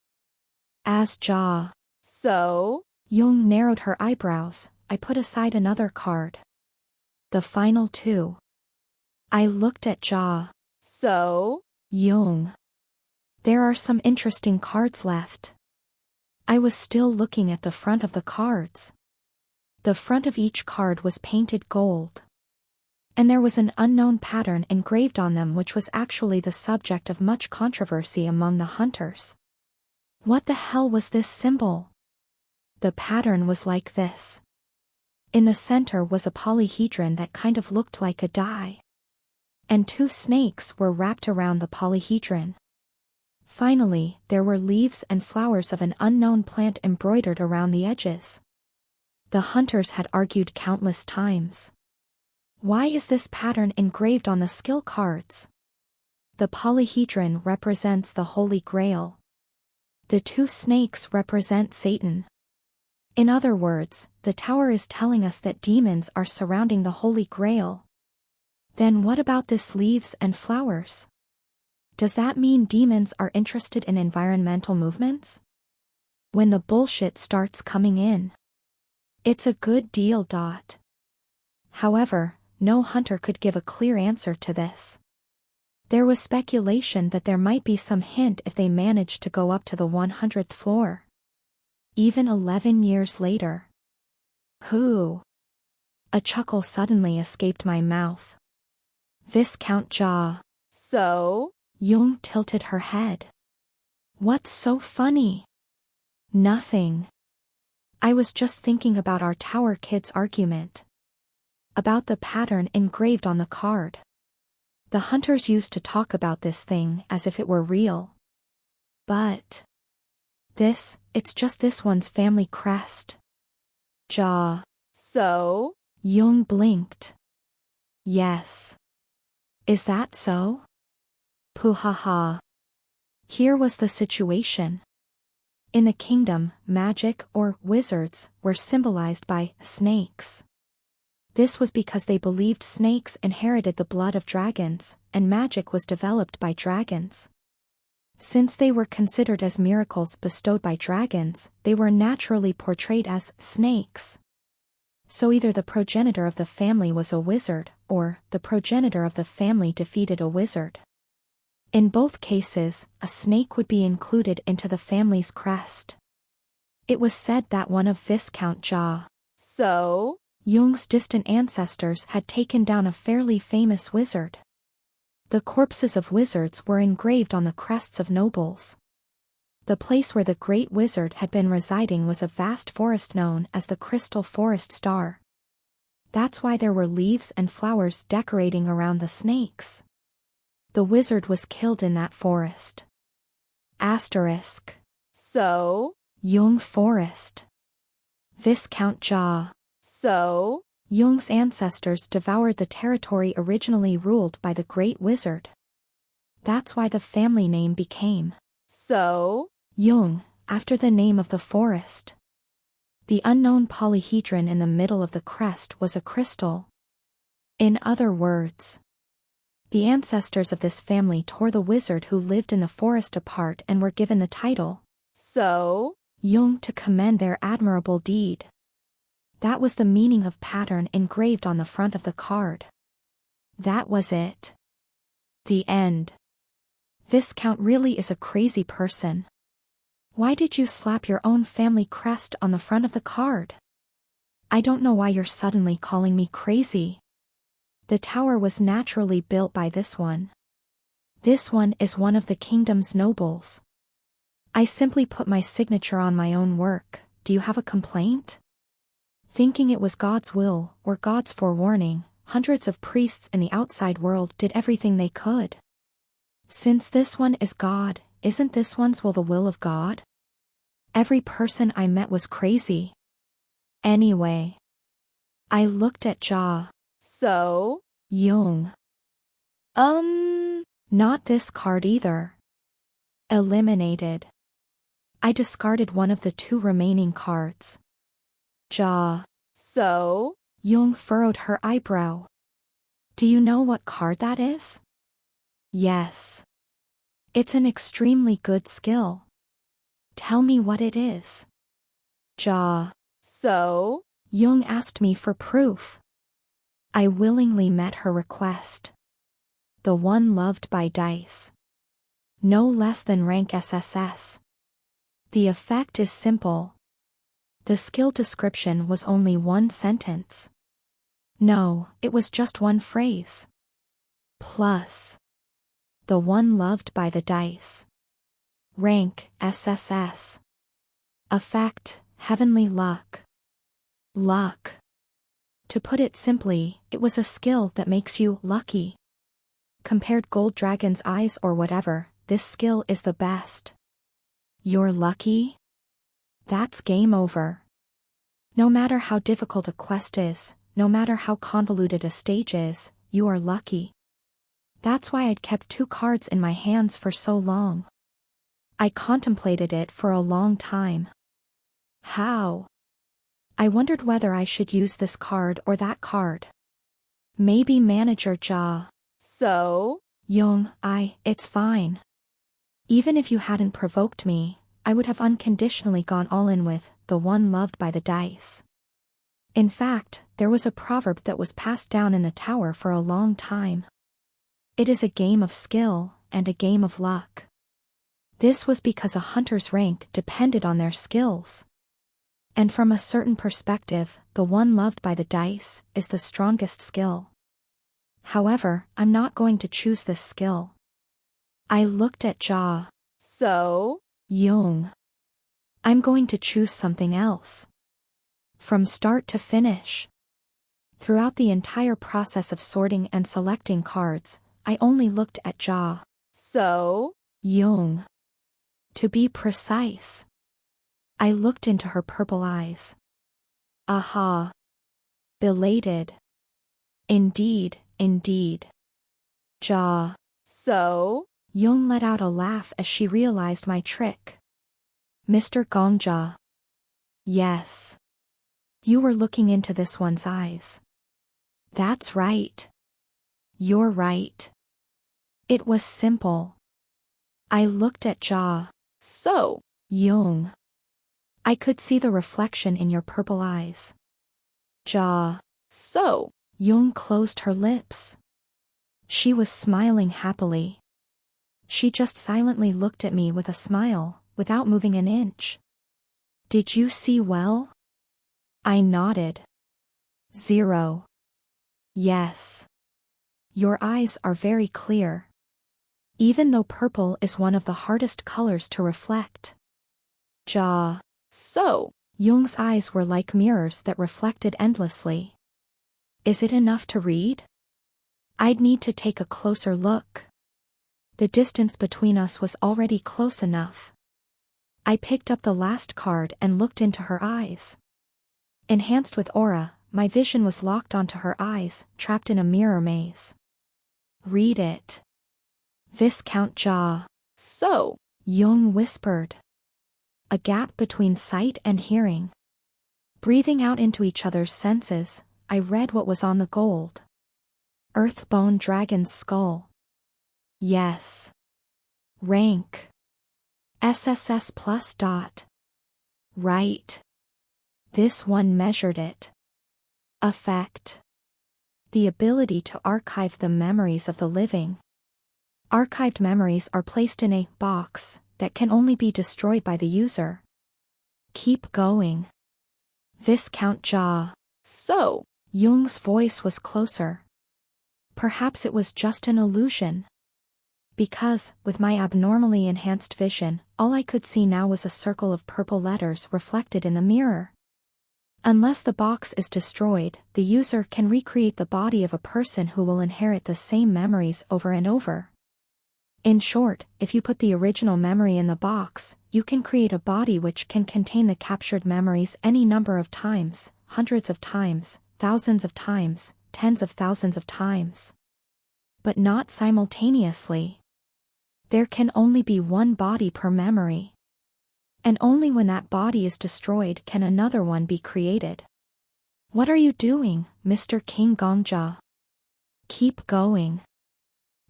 A: As Ja.
B: So?
A: Jung narrowed her eyebrows. I put aside another card. The final 2. I looked at Ja.
B: So?
A: Jung. There are some interesting cards left. I was still looking at the front of the cards. The front of each card was painted gold. And there was an unknown pattern engraved on them which was actually the subject of much controversy among the hunters. What the hell was this symbol? The pattern was like this. In the center was a polyhedron that kind of looked like a die. And 2 snakes were wrapped around the polyhedron. Finally, there were leaves and flowers of an unknown plant embroidered around the edges. The hunters had argued countless times. Why is this pattern engraved on the skill cards? The polyhedron represents the Holy Grail. The 2 snakes represent Satan. In other words, the tower is telling us that demons are surrounding the Holy Grail. Then what about this leaves and flowers? Does that mean demons are interested in environmental movements? When the bullshit starts coming in. It's a good deal. However, no hunter could give a clear answer to this. There was speculation that there might be some hint if they managed to go up to the 100th floor. Even 11 years later. Who? A chuckle suddenly escaped my mouth. Viscount Ja.
B: So?
A: Jung tilted her head. What's so funny? Nothing. I was just thinking about our Tower Kids argument. About the pattern engraved on the card. The hunters used to talk about this thing as if it were real. But it's just this one's family crest. Ja.
B: So?
A: Jung blinked. Yes. Is that so? Puhaha. Here was the situation. In the kingdom, magic or wizards were symbolized by snakes. This was because they believed snakes inherited the blood of dragons, and magic was developed by dragons. Since they were considered as miracles bestowed by dragons, they were naturally portrayed as snakes. So either the progenitor of the family was a wizard, or the progenitor of the family defeated a wizard. In both cases, a snake would be included into the family's crest. It was said that one of Viscount Ja.
B: So?
A: Jung's distant ancestors had taken down a fairly famous wizard. The corpses of wizards were engraved on the crests of nobles. The place where the great wizard had been residing was a vast forest known as the Crystal Forest Star. That's why there were leaves and flowers decorating around the snakes. The wizard was killed in that forest. Asterisk.
B: So?
A: Jung Forest. Viscount Ja.
B: So?
A: Jung's ancestors devoured the territory originally ruled by the Great Wizard. That's why the family name became
B: So?
A: Jung, after the name of the forest. The unknown polyhedron in the middle of the crest was a crystal. In other words, the ancestors of this family tore the wizard who lived in the forest apart and were given the title
B: So?
A: Jung to commend their admirable deed. That was the meaning of pattern engraved on the front of the card. That was it. The end. Viscount really is a crazy person. Why did you slap your own family crest on the front of the card? I don't know why you're suddenly calling me crazy. The tower was naturally built by this one. This one is one of the kingdom's nobles. I simply put my signature on my own work. Do you have a complaint? Thinking it was God's will, or God's forewarning, hundreds of priests in the outside world did everything they could. Since this one is God, isn't this one's will the will of God? Every person I met was crazy. Anyway. I looked at Ja.
B: So?
A: Jung. Not this card either. Eliminated. I discarded one of the 2 remaining cards. Ja.
B: So?
A: Jung furrowed her eyebrow. Do you know what card that is? Yes. It's an extremely good skill. Tell me what it is. Ja.
B: So?
A: Jung asked me for proof. I willingly met her request. The one loved by dice. No less than rank SSS. The effect is simple. The skill description was only 1 sentence. No, it was just 1 phrase. Plus. The one loved by the dice. Rank, SSS. Effect, heavenly luck. Luck. To put it simply, it was a skill that makes you lucky. Compared Gold Dragon's eyes or whatever, this skill is the best. You're lucky? That's game over. No matter how difficult a quest is, no matter how convoluted a stage is, you are lucky. That's why I'd kept 2 cards in my hands for so long. I contemplated it for a long time. How? I wondered whether I should use this card or that card. Maybe Manager Ja.
B: So?
A: Jung, it's fine. Even if you hadn't provoked me, I would have unconditionally gone all in with the one loved by the dice. In fact, there was a proverb that was passed down in the tower for a long time. It is a game of skill, and a game of luck. This was because a hunter's rank depended on their skills. And from a certain perspective, the one loved by the dice is the strongest skill. However, I'm not going to choose this skill. I looked at Ja.
B: So?
A: Young. I'm going to choose something else. From start to finish. Throughout the entire process of sorting and selecting cards, I only looked at Ja.
B: So?
A: Young. To be precise. I looked into her purple eyes. Aha. Belated. Indeed, indeed. Ja.
B: So?
A: Young let out a laugh as she realized my trick. Mr. Gongja. Yes. You were looking into this one's eyes. That's right. You're right. It was simple. I looked at Ja.
B: So?
A: Young. I could see the reflection in your purple eyes. Ja.
B: So?
A: Young closed her lips. She was smiling happily. She just silently looked at me with a smile, without moving an inch. Did you see well? I nodded. 0. Yes. Your eyes are very clear. Even though purple is one of the hardest colors to reflect. Ja.
B: So?
A: Young's eyes were like mirrors that reflected endlessly. Is it enough to read? I'd need to take a closer look. The distance between us was already close enough. I picked up the last card and looked into her eyes. Enhanced with aura, my vision was locked onto her eyes, trapped in a mirror maze. Read it. Viscount Ja.
B: So?
A: Young whispered. A gap between sight and hearing. Breathing out into each other's senses, I read what was on the gold. Earthbone dragon's skull. Yes. Rank. SSS plus dot. Right. This one measured it. Effect. The ability to archive the memories of the living. Archived memories are placed in a box that can only be destroyed by the user. Keep going. Viscount Ja.
B: So?
A: Young's voice was closer. Perhaps it was just an illusion. Because, with my abnormally enhanced vision, all I could see now was a circle of purple letters reflected in the mirror. Unless the box is destroyed, the user can recreate the body of a person who will inherit the same memories over and over. In short, if you put the original memory in the box, you can create a body which can contain the captured memories any number of times, hundreds of times, thousands of times, tens of thousands of times. But not simultaneously. There can only be one body per memory. And only when that body is destroyed can another one be created. What are you doing, Mr. King Gongja? Keep going.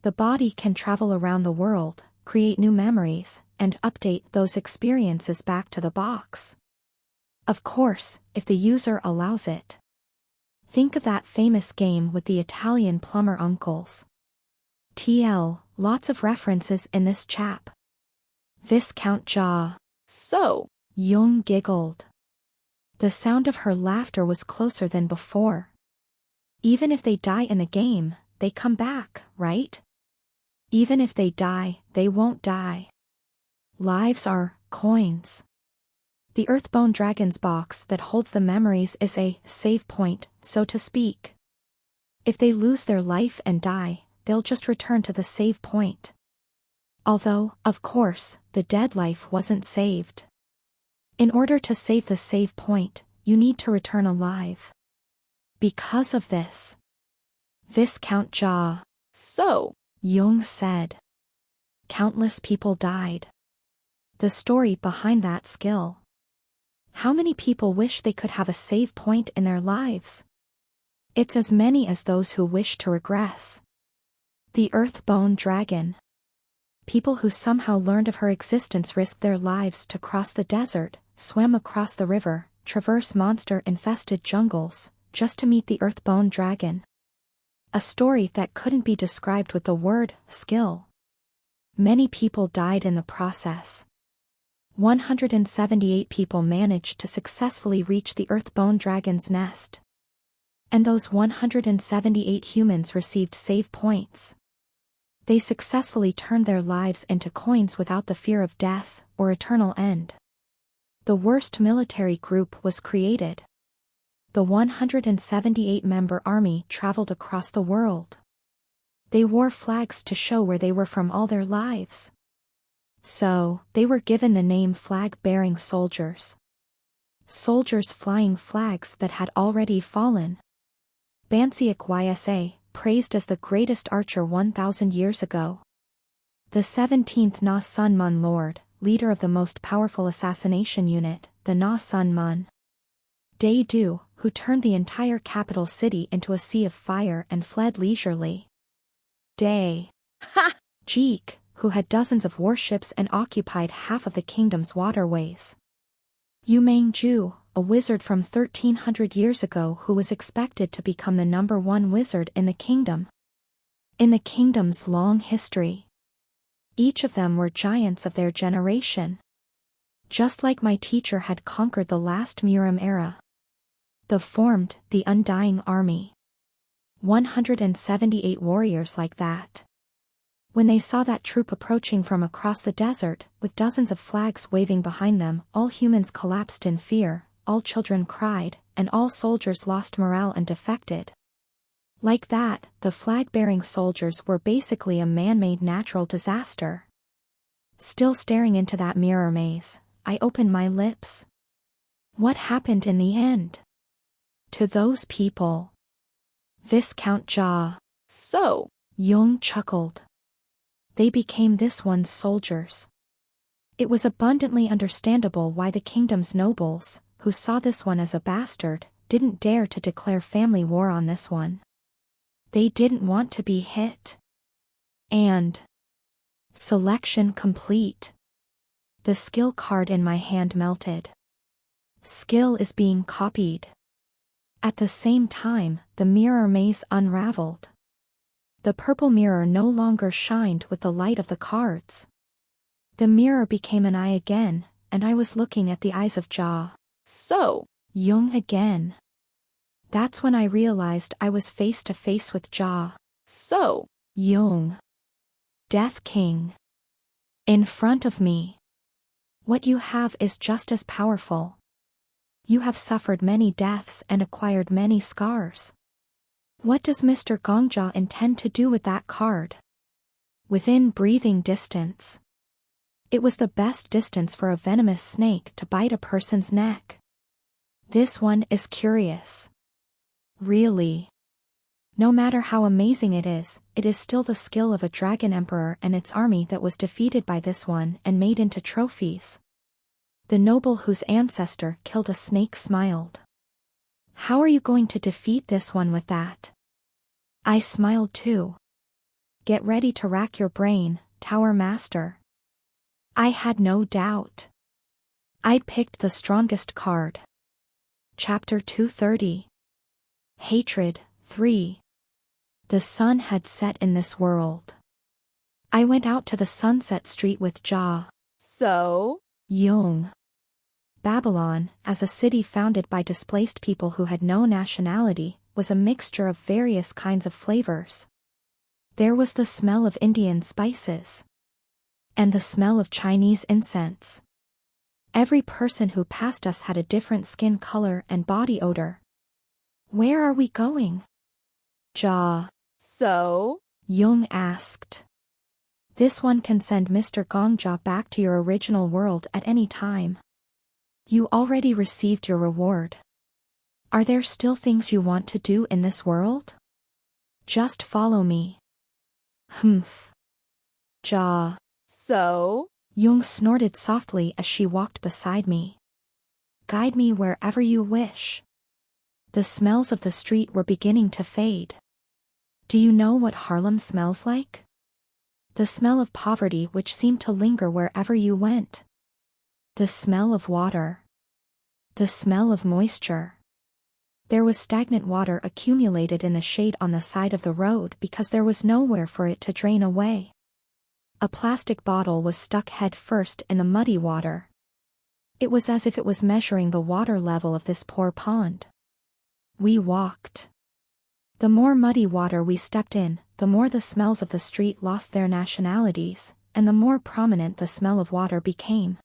A: The body can travel around the world, create new memories, and update those experiences back to the box. Of course, if the user allows it. Think of that famous game with the Italian plumber uncles. TL, lots of references in this chap. Viscount Ja.
B: So?
A: Young giggled. The sound of her laughter was closer than before. Even if they die in the game, they come back, right? Even if they die, they won't die. Lives are coins. The Earthbone Dragon's box that holds the memories is a save point, so to speak. If they lose their life and die, they'll just return to the save point. Although, of course, the dead life wasn't saved. In order to save the save point, you need to return alive. Because of this. Viscount Ja.
B: So?
A: Young said. Countless people died. The story behind that skill. How many people wish they could have a save point in their lives? It's as many as those who wish to regress. The Earthbone Dragon. People who somehow learned of her existence risked their lives to cross the desert, swim across the river, traverse monster-infested jungles, just to meet the Earthbone Dragon. A story that couldn't be described with the word skill. Many people died in the process. 178 people managed to successfully reach the Earthbone Dragon's nest. And those 178 humans received save points. They successfully turned their lives into coins without the fear of death or eternal end. The worst military group was created. The 178-member army traveled across the world. They wore flags to show where they were from all their lives. So, they were given the name flag-bearing soldiers. Soldiers flying flags that had already fallen. Bansiak Ysa, praised as the greatest archer 1,000 years ago. The 17th Na Sun Mun Lord, leader of the most powerful assassination unit, the Na Sun Mun. Day Du, who turned the entire capital city into a sea of fire and fled leisurely. Day Jeek, who had dozens of warships and occupied half of the kingdom's waterways. Yu Mengju, a wizard from 1300 years ago who was expected to become the #1 wizard in the kingdom. In the kingdom's long history. Each of them were giants of their generation. Just like my teacher had conquered the last Murim era. The formed the undying army. 178 warriors like that. When they saw that troop approaching from across the desert, with dozens of flags waving behind them, all humans collapsed in fear, all children cried, and all soldiers lost morale and defected. Like that, the flag-bearing soldiers were basically a man-made natural disaster. Still staring into that mirror maze, I opened my lips. What happened in the end? To those people. Viscount Jia.
B: So.
A: Jung chuckled. They became this one's soldiers. It was abundantly understandable why the kingdom's nobles, who saw this one as a bastard, didn't dare to declare family war on this one. They didn't want to be hit. And selection complete. The skill card in my hand melted. Skill is being copied. At the same time, the mirror maze unraveled. The purple mirror no longer shined with the light of the cards. The mirror became an eye again, and I was looking at the eyes of Jia.
B: So.
A: Jung again. That's when I realized I was face to face with Jia.
B: So.
A: Jung. Death King. In front of me. What you have is just as powerful. You have suffered many deaths and acquired many scars. What does Mr. Gongjia intend to do with that card? Within breathing distance. It was the best distance for a venomous snake to bite a person's neck. This one is curious. Really. No matter how amazing it is still the skill of a dragon emperor and its army that was defeated by this one and made into trophies. The noble whose ancestor killed a snake smiled. How are you going to defeat this one with that? I smiled too. Get ready to rack your brain, Tower Master. I had no doubt. I'd picked the strongest card. Chapter 230. Hatred 3. The sun had set in this world. I went out to the Sunset Street with Jia.
B: So.
A: Jung. Babylon, as a city founded by displaced people who had no nationality, was a mixture of various kinds of flavors. There was the smell of Indian spices. And the smell of Chinese incense. Every person who passed us had a different skin color and body odor. Where are we going? Jia.
B: So.
A: Jung asked. This one can send Mr. Gongjia back to your original world at any time. You already received your reward. Are there still things you want to do in this world? Just follow me. Humph. Jia.
B: So.
A: Jung snorted softly as she walked beside me. Guide me wherever you wish. The smells of the street were beginning to fade. Do you know what Harlem smells like? The smell of poverty which seemed to linger wherever you went. The smell of water. The smell of moisture. There was stagnant water accumulated in the shade on the side of the road because there was nowhere for it to drain away. A plastic bottle was stuck head first in the muddy water. It was as if it was measuring the water level of this poor pond. We walked. The more muddy water we stepped in, the more the smells of the street lost their nationalities, and the more prominent the smell of water became.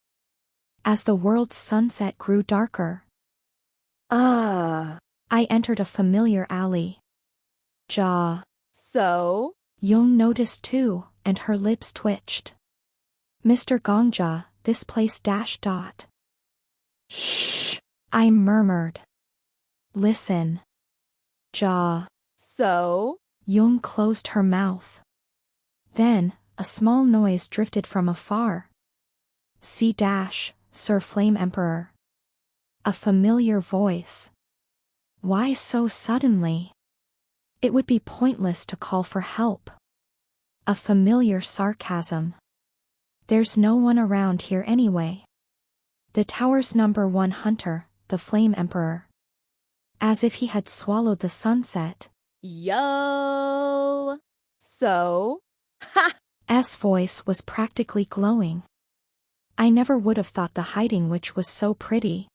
A: As the world's sunset grew darker,
B: Ah.
A: I entered a familiar alley.
B: So?
A: Young noticed too, and her lips twitched. Mr. Gongja, this place dash dot.
B: Shh.
A: I murmured. Listen.
B: So?
A: Young closed her mouth. Then, a small noise drifted from afar. See dash, Sir Flame Emperor. A familiar voice. Why so suddenly? It would be pointless to call for help. A familiar sarcasm. There's no one around here anyway. The tower's #1 hunter, the Flame Emperor. As if he had swallowed the sunset.
B: Yo. So? Ha!
A: S voice was practically glowing. I never would have thought the hiding witch was so pretty.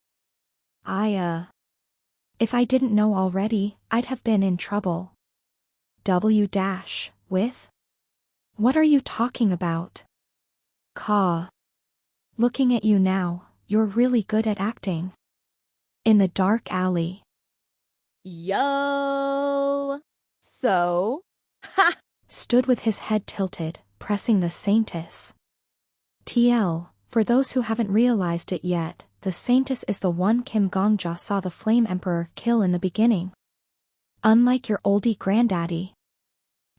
A: If I didn't know already, I'd have been in trouble. With? What are you talking about? Looking at you now, you're really good at acting. In the dark alley.
B: Yo. So? Ha!
A: Stood with his head tilted, pressing the Saintess. TL, for those who haven't realized it yet, the Saintess is the one Kim Gongja saw the Flame Emperor kill in the beginning. Unlike your oldie granddaddy.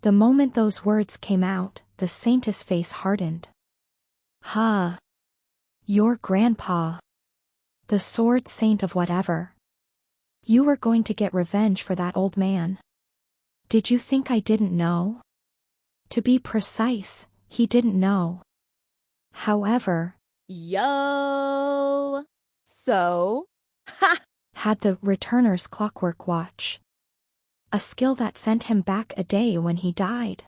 A: The moment those words came out, the Saintess' face hardened. Your grandpa. The sword saint of whatever. You were going to get revenge for that old man. Did you think I didn't know? To be precise, he didn't know. However,
B: Yo. So? Ha!
A: Had the returner's clockwork watch. A skill that sent him back a day when he died.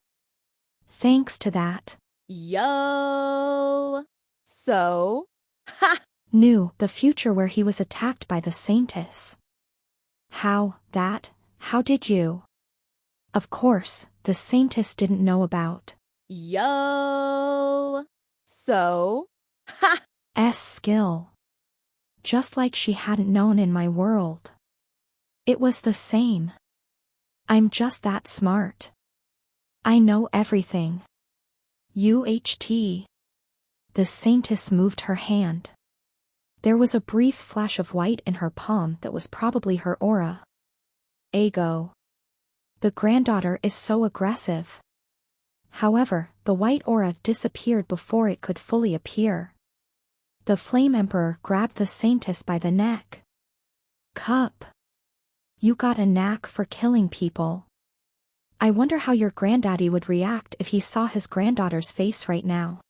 A: Thanks to that.
B: Yo. So? Ha!
A: Knew the future where he was attacked by the Saintess. How did you? Of course, the Saintess didn't know about.
B: Yo. So? Ha!
A: S skill. Just like she hadn't known in my world. It was the same. I'm just that smart. I know everything. UHT. The Saintess moved her hand. There was a brief flash of white in her palm that was probably her aura. Ego. The granddaughter is so aggressive. However, the white aura disappeared before it could fully appear. The Flame Emperor grabbed the Saintess by the neck. Cup. You got a knack for killing people. I wonder how your granddaddy would react if he saw his granddaughter's face right now.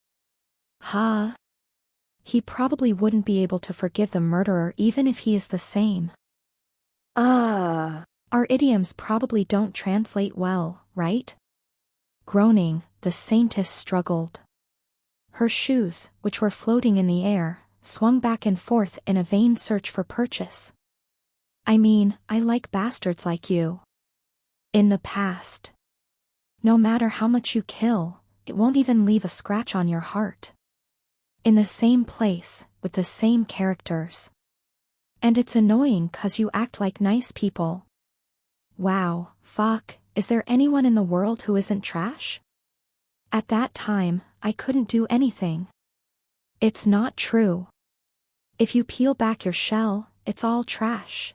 A: He probably wouldn't be able to forgive the murderer even if he is the same. Our idioms probably don't translate well, right? Groaning, the Saintess struggled. Her shoes, which were floating in the air, swung back and forth in a vain search for purchase. I mean, I like bastards like you. In the past. No matter how much you kill, it won't even leave a scratch on your heart. In the same place, with the same characters. And it's annoying 'cause you act like nice people. Wow, fuck, is there anyone in the world who isn't trash? At that time, I couldn't do anything. It's not true. If you peel back your shell, it's all trash.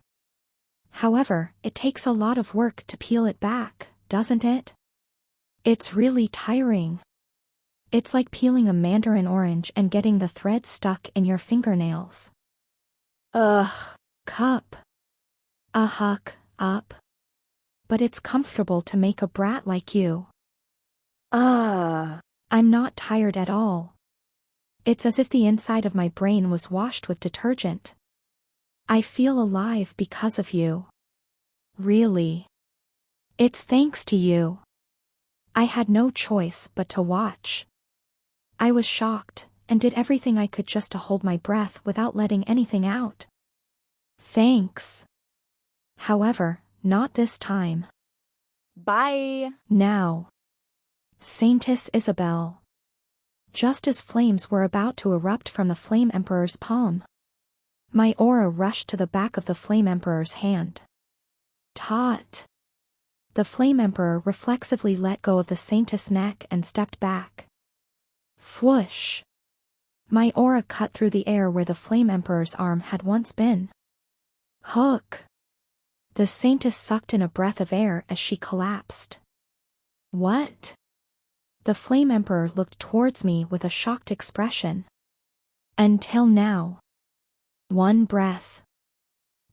A: However, it takes a lot of work to peel it back, doesn't it? It's really tiring. It's like peeling a mandarin orange and getting the thread stuck in your fingernails. Cup. A huck, up. But it's comfortable to make a brat like you. I'm not tired at all. It's as if the inside of my brain was washed with detergent. I feel alive because of you. Really. It's thanks to you. I had no choice but to watch. I was shocked, and did everything I could just to hold my breath without letting anything out. Thanks. However, not this time.
B: Bye.
A: Now. Saintess Isabel. Just as flames were about to erupt from the Flame Emperor's palm, my aura rushed to the back of the Flame Emperor's hand. Taut. The Flame Emperor reflexively let go of the Saintess' neck and stepped back. Whoosh. My aura cut through the air where the Flame Emperor's arm had once been. Hook. The Saintess sucked in a breath of air as she collapsed. What? The Flame Emperor looked towards me with a shocked expression. Until now. One breath.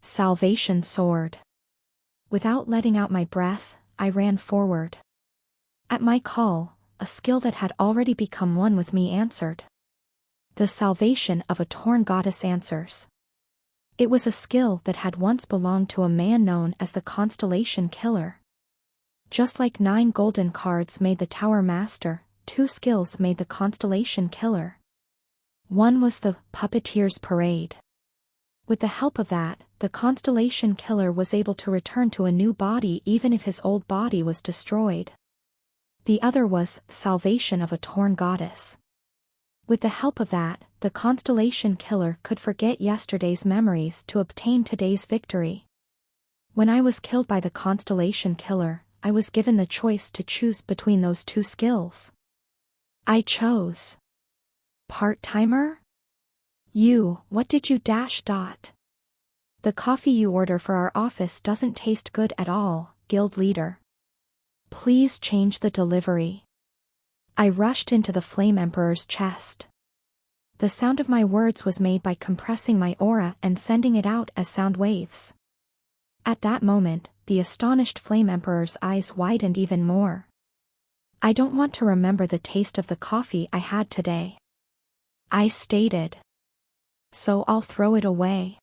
A: Salvation sword. Without letting out my breath, I ran forward. At my call, a skill that had already become one with me answered. The salvation of a torn goddess answers. It was a skill that had once belonged to a man known as the Constellation Killer. Just like 9 golden cards made the Tower Master, 2 skills made the Constellation Killer. One was the Puppeteer's Parade. With the help of that, the Constellation Killer was able to return to a new body even if his old body was destroyed. The other was Salvation of a Torn Goddess. With the help of that, the Constellation Killer could forget yesterday's memories to obtain today's victory. When I was killed by the Constellation Killer, I was given the choice to choose between those 2 skills. I chose part-timer? What did you dash dot? The coffee you order for our office doesn't taste good at all, guild leader. Please change the delivery. I rushed into the Flame Emperor's chest. The sound of my words was made by compressing my aura and sending it out as sound waves. At that moment, the astonished Flame Emperor's eyes widened even more. I don't want to remember the taste of the coffee I had today. I stated. So I'll throw it away.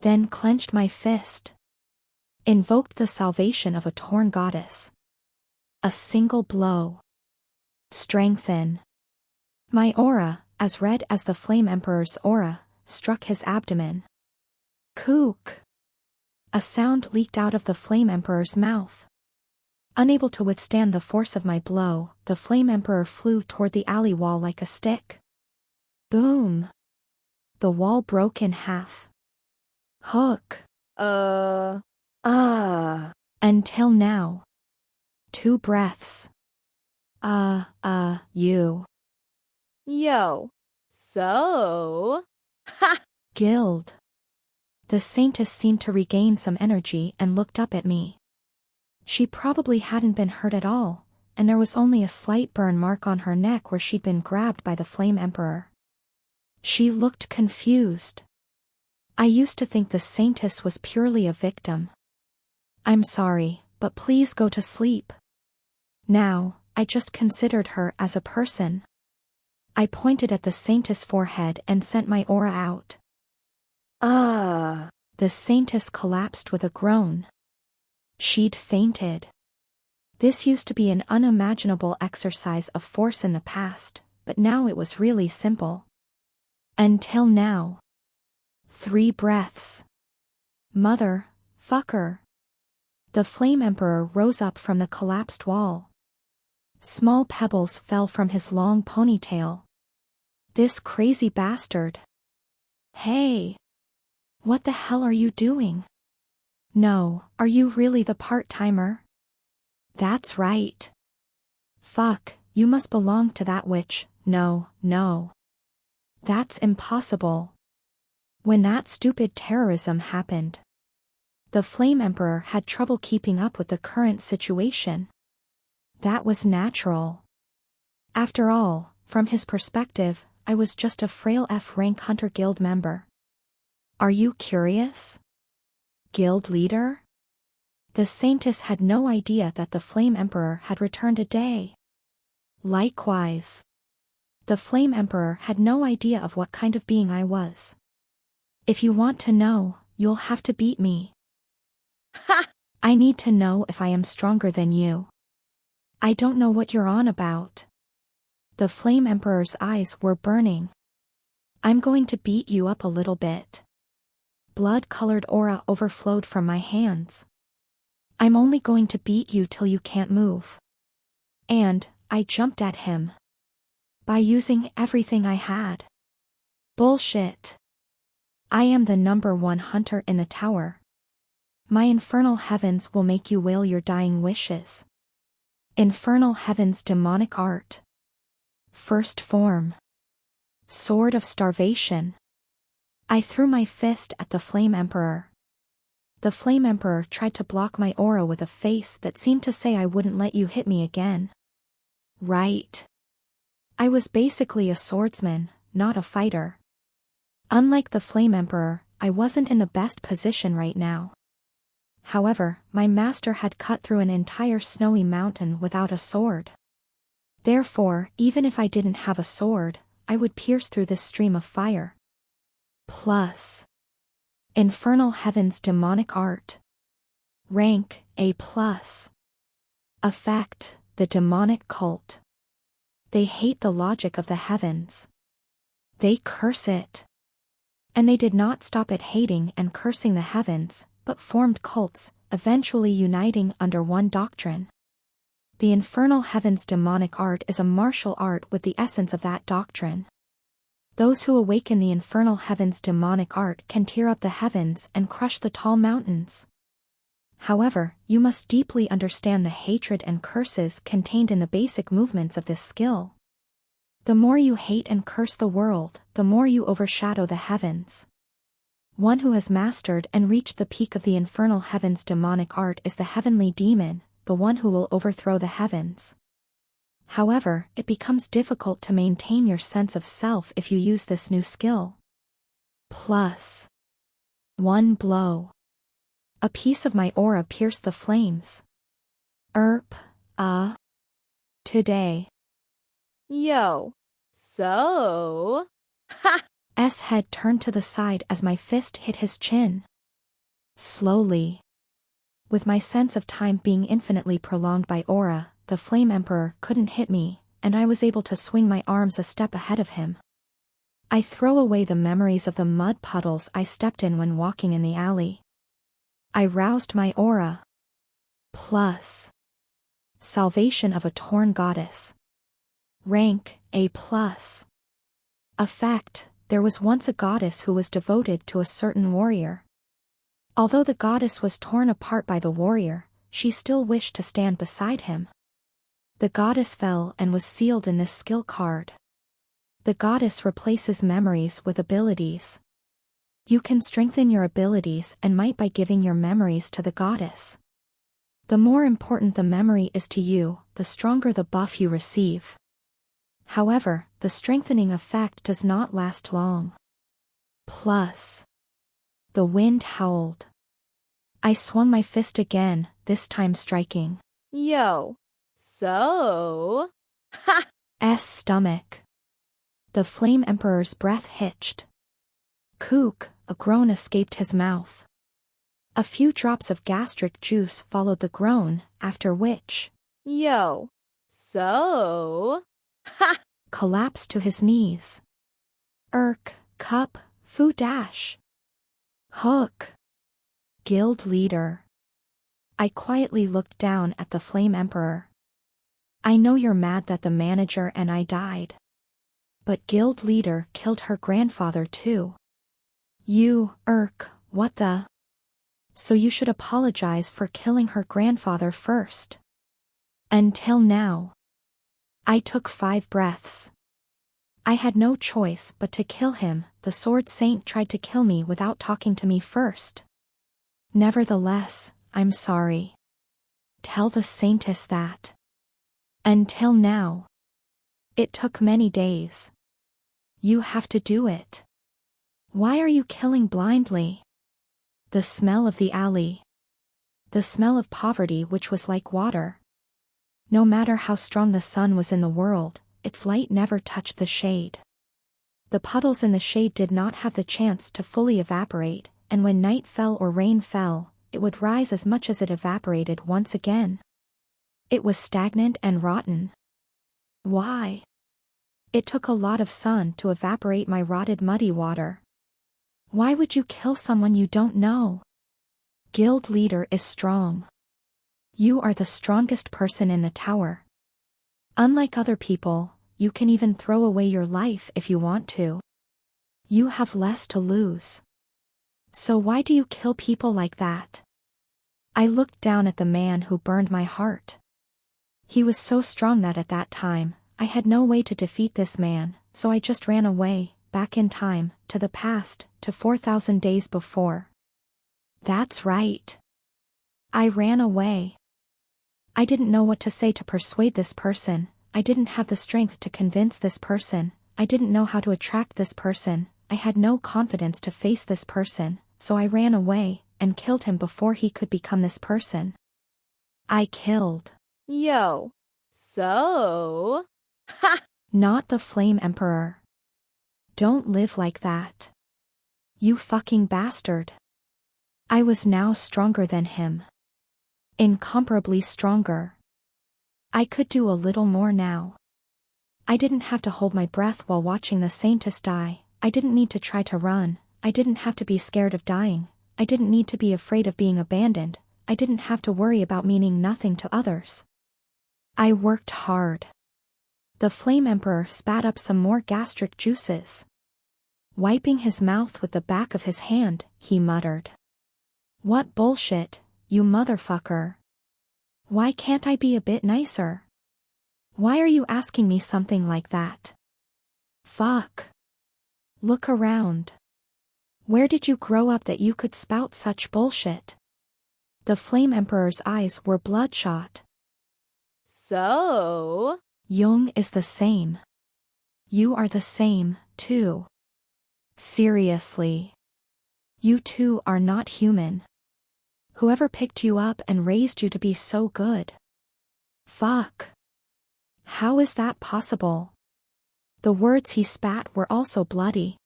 A: Then clenched my fist. Invoked the salvation of a torn goddess. A single blow. Strengthen. My aura, as red as the Flame Emperor's aura, struck his abdomen. Kook. A sound leaked out of the Flame Emperor's mouth. Unable to withstand the force of my blow, the Flame Emperor flew toward the alley wall like a stick. Boom. The wall broke in half. Hook. Until now. 2 breaths. You.
B: Yo. So. Ha!
A: Guild. The Saintess seemed to regain some energy and looked up at me. She probably hadn't been hurt at all, and there was only a slight burn mark on her neck where she'd been grabbed by the Flame Emperor. She looked confused. I used to think the Saintess was purely a victim. I'm sorry, but please go to sleep. Now, I just considered her as a person. I pointed at the Saintess' forehead and sent my aura out. The Saintess collapsed with a groan. She'd fainted. This used to be an unimaginable exercise of force in the past, but now it was really simple. Until now. 3 breaths. Mother, fucker. The Flame Emperor rose up from the collapsed wall. Small pebbles fell from his long ponytail. This crazy bastard. Hey. What the hell are you doing? No, are you really the part-timer? That's right. Fuck, you must belong to that witch. No. That's impossible. When that stupid terrorism happened, the Flame Emperor had trouble keeping up with the current situation. That was natural. After all, from his perspective, I was just a frail F-rank Hunter Guild member. Are you curious? Guild leader? The Saintess had no idea that the Flame Emperor had returned a day. Likewise. The Flame Emperor had no idea of what kind of being I was. If you want to know, you'll have to beat me.
B: Ha!
A: I need to know if I am stronger than you. I don't know what you're on about. The Flame Emperor's eyes were burning. I'm going to beat you up a little bit. Blood-colored aura overflowed from my hands. I'm only going to beat you till you can't move. And, I jumped at him. By using everything I had. Bullshit. I am the #1 hunter in the tower. My infernal heavens will make you wail your dying wishes. Infernal heavens demonic art. First form. Sword of starvation. I threw my fist at the Flame Emperor. The Flame Emperor tried to block my aura with a face that seemed to say I wouldn't let you hit me again. Right. I was basically a swordsman, not a fighter. Unlike the Flame Emperor, I wasn't in the best position right now. However, my master had cut through an entire snowy mountain without a sword. Therefore, even if I didn't have a sword, I would pierce through this stream of fire. Plus. Infernal heavens demonic art. Rank, A+. Effect, the demonic cult. They hate the logic of the heavens. They curse it. And they did not stop at hating and cursing the heavens, but formed cults, eventually uniting under one doctrine. The infernal heavens demonic art is a martial art with the essence of that doctrine. Those who awaken the infernal heavens demonic art can tear up the heavens and crush the tall mountains. However, you must deeply understand the hatred and curses contained in the basic movements of this skill. The more you hate and curse the world, the more you overshadow the heavens. One who has mastered and reached the peak of the infernal heavens demonic art is the heavenly demon, the one who will overthrow the heavens. However, it becomes difficult to maintain your sense of self if you use this new skill. Plus. One blow. A piece of my aura pierced the flames. Today.
B: Yo. So. Ha!
A: S head turned to the side as my fist hit his chin. Slowly. With my sense of time being infinitely prolonged by aura, the Flame Emperor couldn't hit me, and I was able to swing my arms a step ahead of him. I throw away the memories of the mud puddles I stepped in when walking in the alley. I roused my aura. Plus. Salvation of a torn goddess. Rank, A+. Effect, there was once a goddess who was devoted to a certain warrior. Although the goddess was torn apart by the warrior, she still wished to stand beside him. The goddess fell and was sealed in this skill card. The goddess replaces memories with abilities. You can strengthen your abilities and might by giving your memories to the goddess. The more important the memory is to you, the stronger the buff you receive. However, the strengthening effect does not last long. Plus. The wind howled. I swung my fist again, this time striking.
B: Yo. So. Ha!
A: S stomach. The Flame Emperor's breath hitched. Kook, a groan escaped his mouth. A few drops of gastric juice followed the groan, after which.
B: Yo. So. Ha!
A: Collapsed to his knees. Cup, foo dash. Hook. Guild leader. I quietly looked down at the Flame Emperor. I know you're mad that the manager and I died. But guild leader killed her grandfather too. You, what the? So you should apologize for killing her grandfather first. Until now. I took 5 breaths. I had no choice but to kill him. The Sword Saint tried to kill me without talking to me first. Nevertheless, I'm sorry. Tell the Saintess that. Until now. It took many days. You have to do it. Why are you killing blindly? The smell of the alley. The smell of poverty which was like water. No matter how strong the sun was in the world, its light never touched the shade. The puddles in the shade did not have the chance to fully evaporate, and when night fell or rain fell, it would rise as much as it evaporated once again. It was stagnant and rotten. Why? It took a lot of sun to evaporate my rotted muddy water. Why would you kill someone you don't know? Guild leader is strong. You are the strongest person in the tower. Unlike other people, you can even throw away your life if you want to. You have less to lose. So why do you kill people like that? I looked down at the man who burned my heart. He was so strong that at that time, I had no way to defeat this man, so I just ran away, back in time, to the past, to 4,000 days before. That's right. I ran away. I didn't know what to say to persuade this person, I didn't have the strength to convince this person, I didn't know how to attract this person, I had no confidence to face this person, so I ran away, and killed him before he could become this person. I killed.
B: Yo. So? Ha!
A: Not the Flame Emperor. Don't live like that. You fucking bastard. I was now stronger than him. Incomparably stronger. I could do a little more now. I didn't have to hold my breath while watching the Saintess die, I didn't need to try to run, I didn't have to be scared of dying, I didn't need to be afraid of being abandoned, I didn't have to worry about meaning nothing to others. I worked hard. The Flame Emperor spat up some more gastric juices. Wiping his mouth with the back of his hand, he muttered. What bullshit, you motherfucker. Why can't I be a bit nicer? Why are you asking me something like that? Fuck. Look around. Where did you grow up that you could spout such bullshit? The Flame Emperor's eyes were bloodshot.
B: So?
A: Jung is the same. You are the same, too. Seriously. You two are not human. Whoever picked you up and raised you to be so good. Fuck. How is that possible? The words he spat were also bloody.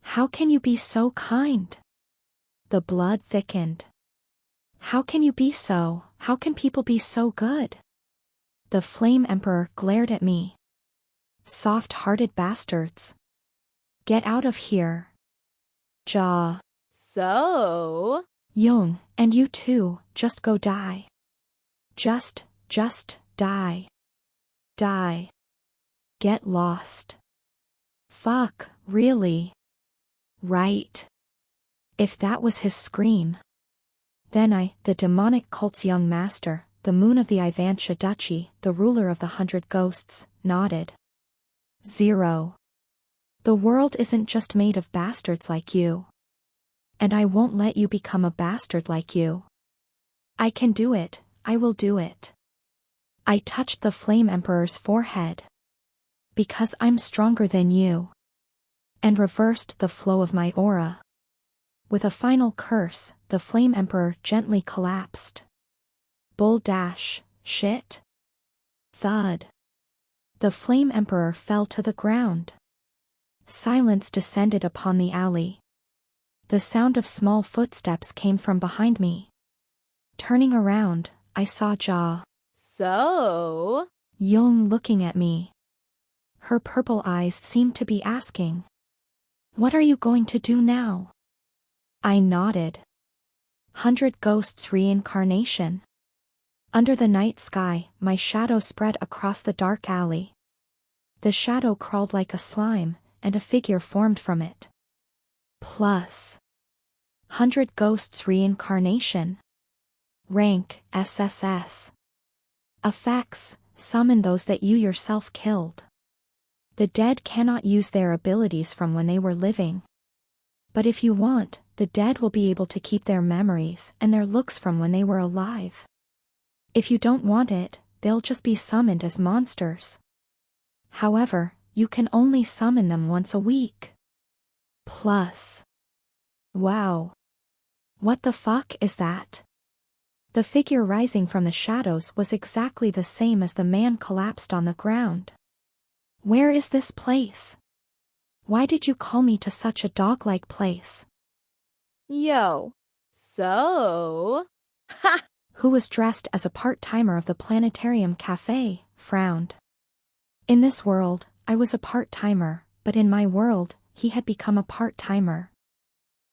A: How can you be so kind? The blood thickened. How can you be so, how can people be so good? The Flame Emperor glared at me. Soft-hearted bastards. Get out of here. Jaw.
B: So?
A: Jung, and you too, just go die. Just die. Die. Get lost. Fuck, really? Right. If that was his scream. Then the demonic cult's young master, the moon of the Ivantia Duchy, the ruler of the 100 ghosts, nodded. 0. The world isn't just made of bastards like you. And I won't let you become a bastard like you. I can do it, I will do it. I touched the Flame Emperor's forehead. Because I'm stronger than you. And reversed the flow of my aura. With a final curse, the Flame Emperor gently collapsed. Bull dash, shit. Thud. The Flame Emperor fell to the ground. Silence descended upon the alley. The sound of small footsteps came from behind me. Turning around, I saw Jaw.
B: So?
A: Jung looking at me. Her purple eyes seemed to be asking. What are you going to do now? I nodded. 100 ghosts reincarnation. Under the night sky, my shadow spread across the dark alley. The shadow crawled like a slime, and a figure formed from it. Plus. 100 ghosts reincarnation. Rank, SSS. Effects, summon those that you yourself killed. The dead cannot use their abilities from when they were living. But if you want, the dead will be able to keep their memories and their looks from when they were alive. If you don't want it, they'll just be summoned as monsters. However, you can only summon them once a week. Plus. Wow. What the fuck is that? The figure rising from the shadows was exactly the same as the man collapsed on the ground. Where is this place? Why did you call me to such a dog-like place?
B: Yo. So? Ha!
A: Who was dressed as a part-timer of the planetarium cafe, frowned. In this world, I was a part-timer, but in my world, he had become a part-timer.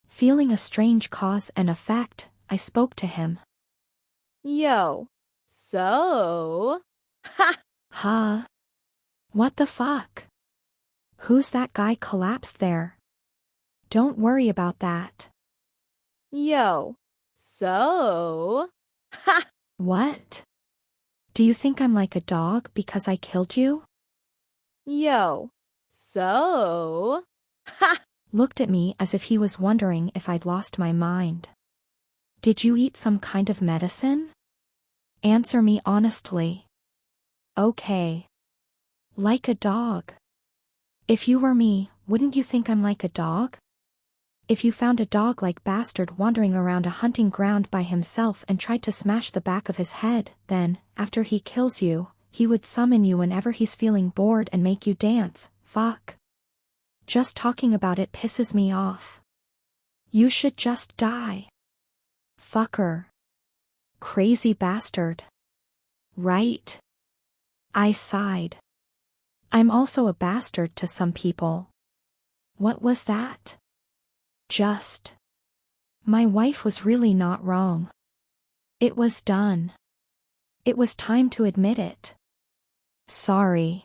A: Feeling a strange cause and effect, I spoke to him.
B: Yo. So? Ha!
A: Huh? What the fuck? Who's that guy collapsed there? Don't worry about that.
B: Yo, so? Ha!
A: What? Do you think I'm like a dog because I killed you?
B: Yo, so? Ha!
A: Looked at me as if he was wondering if I'd lost my mind. Did you eat some kind of medicine? Answer me honestly. Okay. Like a dog. If you were me, wouldn't you think I'm like a dog? If you found a dog-like bastard wandering around a hunting ground by himself and tried to smash the back of his head, then, after he kills you, he would summon you whenever he's feeling bored and make you dance. Fuck. Just talking about it pisses me off. You should just die. Fucker. Crazy bastard. Right? I sighed. I'm also a bastard to some people. What was that? Just. My wife was really not wrong. It was done. It was time to admit it. Sorry.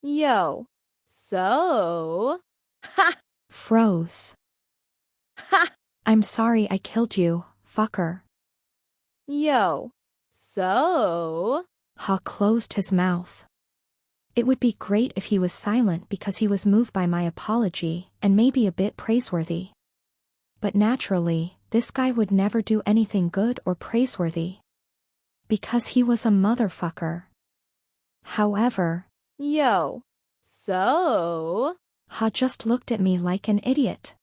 B: Yo, so? Ha!
A: Froze.
B: Ha!
A: I'm sorry I killed you, fucker.
B: Yo, so?
A: Ha closed his mouth. It would be great if he was silent because he was moved by my apology and maybe a bit praiseworthy. But naturally, this guy would never do anything good or praiseworthy. Because he was a motherfucker. However,
B: Yo, so?
A: Ha just looked at me like an idiot.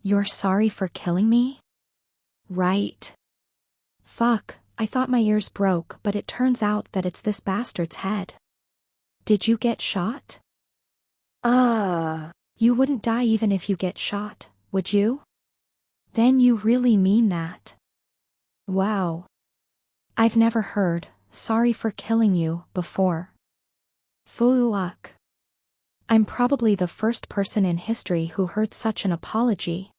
A: You're sorry for killing me? Right. Fuck, I thought my ears broke, but it turns out that it's this bastard's head. Did you get shot? You wouldn't die even if you get shot, would you? Then you really mean that. Wow. I've never heard, sorry for killing you, before. Fuck. I'm probably the first person in history who heard such an apology.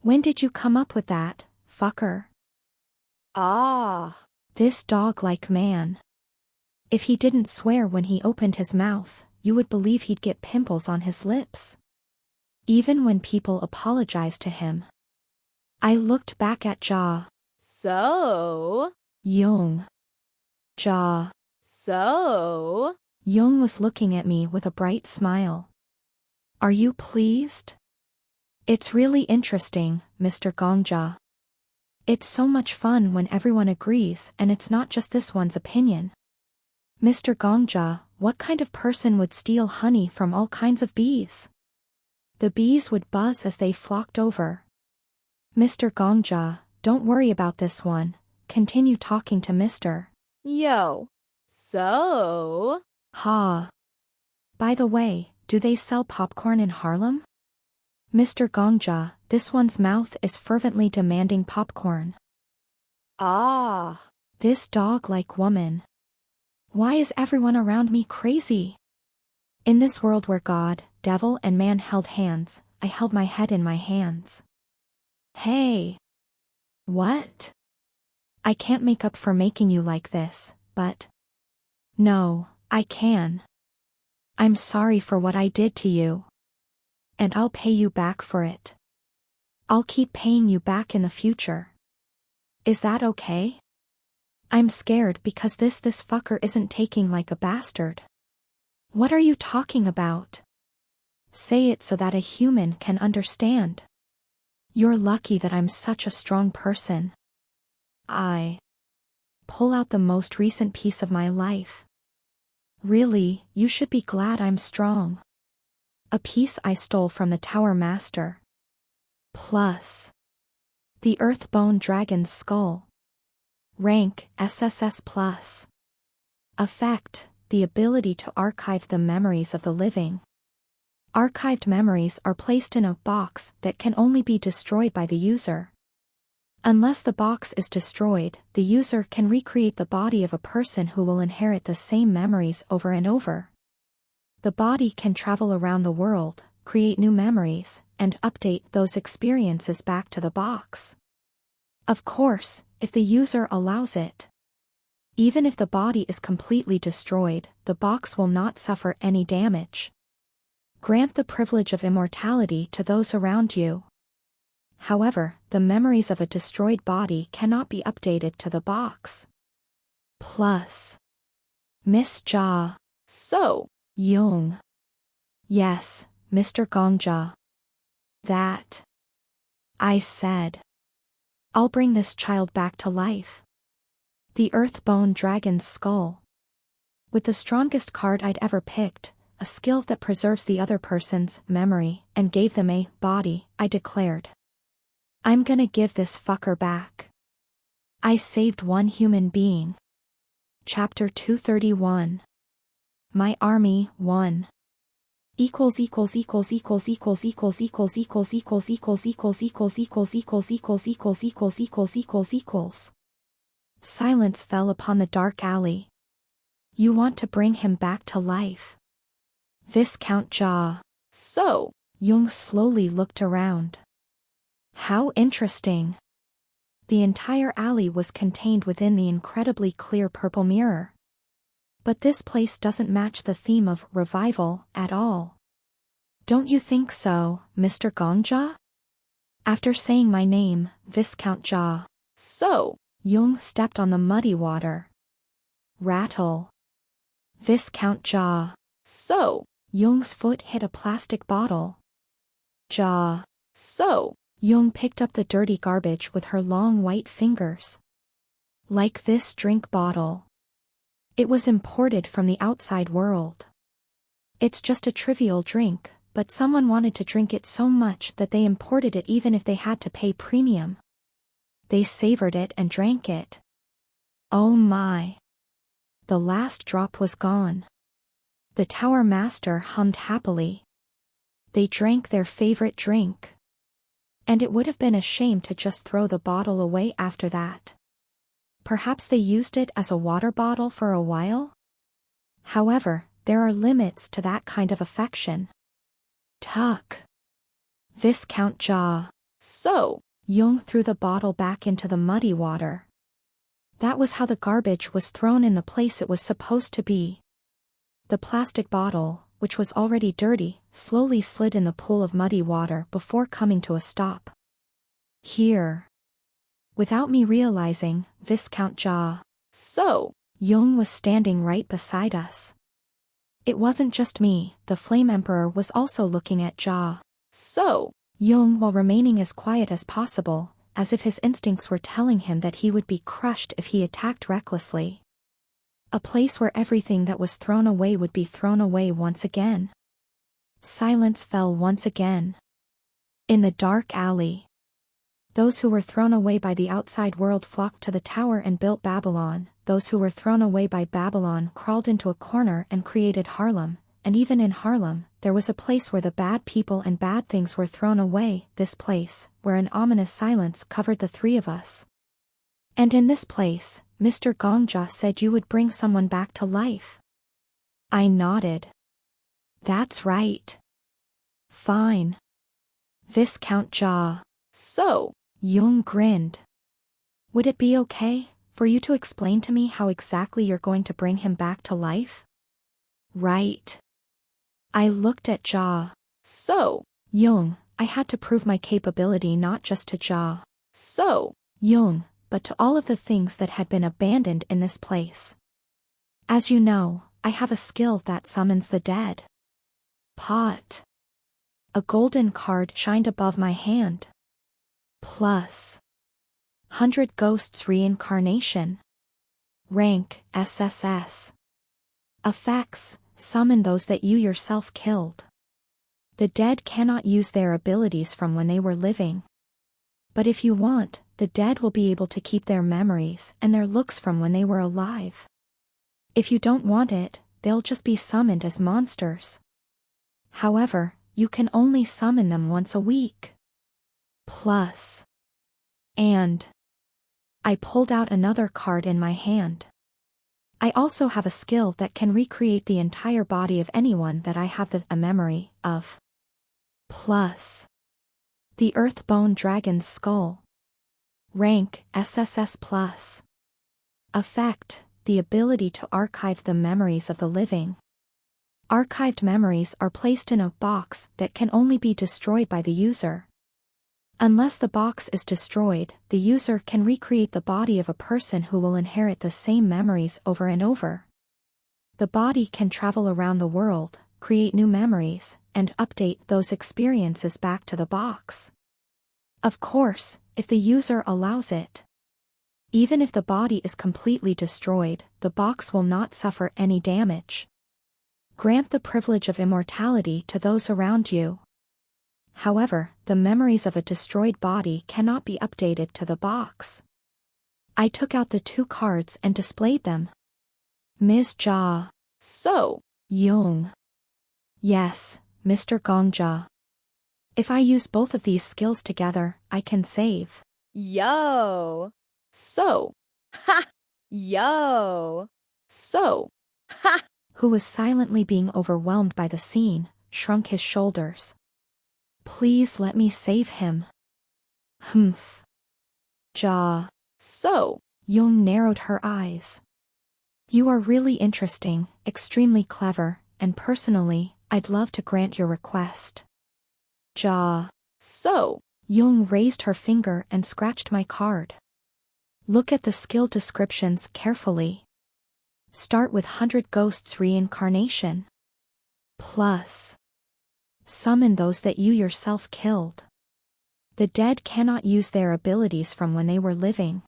A: When did you come up with that, fucker? This dog-like man. If he didn't swear when he opened his mouth, you would believe he'd get pimples on his lips. Even when people apologized to him. I looked back at Ja.
B: So?
A: Young. Ja.
B: So?
A: Young was looking at me with a bright smile. Are you pleased? It's really interesting, Mr. Gongja. It's so much fun when everyone agrees and it's not just this one's opinion. Mr. Gongja, what kind of person would steal honey from all kinds of bees? The bees would buzz as they flocked over. Mr. Gongja, don't worry about this one. Continue talking to Mr.
B: Yo, so?
A: Ha. By the way, do they sell popcorn in Harlem? Mr. Gongja, this one's mouth is fervently demanding popcorn. This dog-like woman. Why is everyone around me crazy? In this world where God, devil and man held hands, I held my head in my hands. Hey. What? I can't make up for making you like this, but... No, I can. I'm sorry for what I did to you. And I'll pay you back for it. I'll keep paying you back in the future. Is that okay? I'm scared because this fucker isn't taking like a bastard. What are you talking about? Say it so that a human can understand. You're lucky that I'm such a strong person. I pull out the most recent piece of my life. Really, you should be glad I'm strong. A piece I stole from the Tower Master. Plus. The Earthbone Dragon's skull. Rank, SSS+. Effect, the ability to archive the memories of the living. Archived memories are placed in a box that can only be destroyed by the user. Unless the box is destroyed, the user can recreate the body of a person who will inherit the same memories over and over. The body can travel around the world, create new memories, and update those experiences back to the box. Of course, if the user allows it. Even if the body is completely destroyed, the box will not suffer any damage. Grant the privilege of immortality to those around you. However, the memories of a destroyed body cannot be updated to the box. Plus. Miss Ja.
B: So.
A: Jung. Yes, Mr. Gongja. That. I said. I'll bring this child back to life. The Earthbone Dragon's Skull. With the strongest card I'd ever picked, a skill that preserves the other person's memory and gave them a body, I declared. I'm gonna give this fucker back. I saved one human being. Chapter 231. My army won. Equals equals equals equals equals equals equals equals equals equals equals equals equals equals equals equals equals equals equals equals. Silence fell upon the dark alley. You want to bring him back to life? Viscount Ja.
B: So.
A: Jung slowly looked around. How interesting. The entire alley was contained within the incredibly clear purple mirror. But this place doesn't match the theme of revival at all. Don't you think so, Mr. Gongja? After saying my name, Viscount Ja.
B: So.
A: Jung stepped on the muddy water. Rattle. Viscount Ja.
B: So.
A: Jung's foot hit a plastic bottle. Ja.
B: So.
A: Jung picked up the dirty garbage with her long white fingers. Like this drink bottle. It was imported from the outside world. It's just a trivial drink, but someone wanted to drink it so much that they imported it even if they had to pay premium. They savored it and drank it. Oh my. The last drop was gone. The tower master hummed happily. They drank their favorite drink. And it would have been a shame to just throw the bottle away after that. Perhaps they used it as a water bottle for a while? However, there are limits to that kind of affection. Tuck. Viscount Ja.
B: So.
A: Jung threw the bottle back into the muddy water. That was how the garbage was thrown in the place it was supposed to be. The plastic bottle, which was already dirty, slowly slid in the pool of muddy water before coming to a stop. Here. Without me realizing, Viscount Ja.
B: So.
A: Jung was standing right beside us. It wasn't just me, the Flame Emperor was also looking at Ja.
B: So.
A: Jung, while remaining as quiet as possible, as if his instincts were telling him that he would be crushed if he attacked recklessly. A place where everything that was thrown away would be thrown away once again. Silence fell once again. In the dark alley. Those who were thrown away by the outside world flocked to the tower and built Babylon. Those who were thrown away by Babylon crawled into a corner and created Harlem, and even in Harlem, there was a place where the bad people and bad things were thrown away, this place, where an ominous silence covered the three of us. And in this place, Mr. Gongja said you would bring someone back to life. I nodded. That's right. Fine. Viscount Ja.
B: So.
A: Jung grinned. Would it be okay for you to explain to me how exactly you're going to bring him back to life? Right. I looked at Ja.
B: So.
A: Jung, I had to prove my capability not just to Ja.
B: So.
A: Jung, but to all of the things that had been abandoned in this place. As you know, I have a skill that summons the dead. Pot. A golden card shined above my hand. Plus. 100 Ghosts Reincarnation. Rank, SSS. Effects, summon those that you yourself killed. The dead cannot use their abilities from when they were living. But if you want, the dead will be able to keep their memories and their looks from when they were alive. If you don't want it, they'll just be summoned as monsters. However, you can only summon them once a week. Plus. And. I pulled out another card in my hand. I also have a skill that can recreate the entire body of anyone that I have a memory of. Plus. The Earthbone Dragon's Skull. Rank, SSS+. Effect, the ability to archive the memories of the living. Archived memories are placed in a box that can only be destroyed by the user. Unless the box is destroyed, the user can recreate the body of a person who will inherit the same memories over and over. The body can travel around the world, create new memories, and update those experiences back to the box. Of course, if the user allows it. Even if the body is completely destroyed, the box will not suffer any damage. Grant the privilege of immortality to those around you. However, the memories of a destroyed body cannot be updated to the box. I took out the 2 cards and displayed them. Ms. Jia.
B: So.
A: Yung. Yes, Mr. Gongja. If I use both of these skills together, I can save.
B: Yo. So. Ha. Yo. So. Ha.
A: Who was silently being overwhelmed by the scene, shrunk his shoulders. Please let me save him. Humph. Jia.
B: So.
A: Yung narrowed her eyes. You are really interesting, extremely clever, and personally, I'd love to grant your request. Jia.
B: So.
A: Yung raised her finger and scratched my card. Look at the skill descriptions carefully. Start with 100 Ghosts Reincarnation. Plus. Summon those that you yourself killed. The dead cannot use their abilities from when they were living.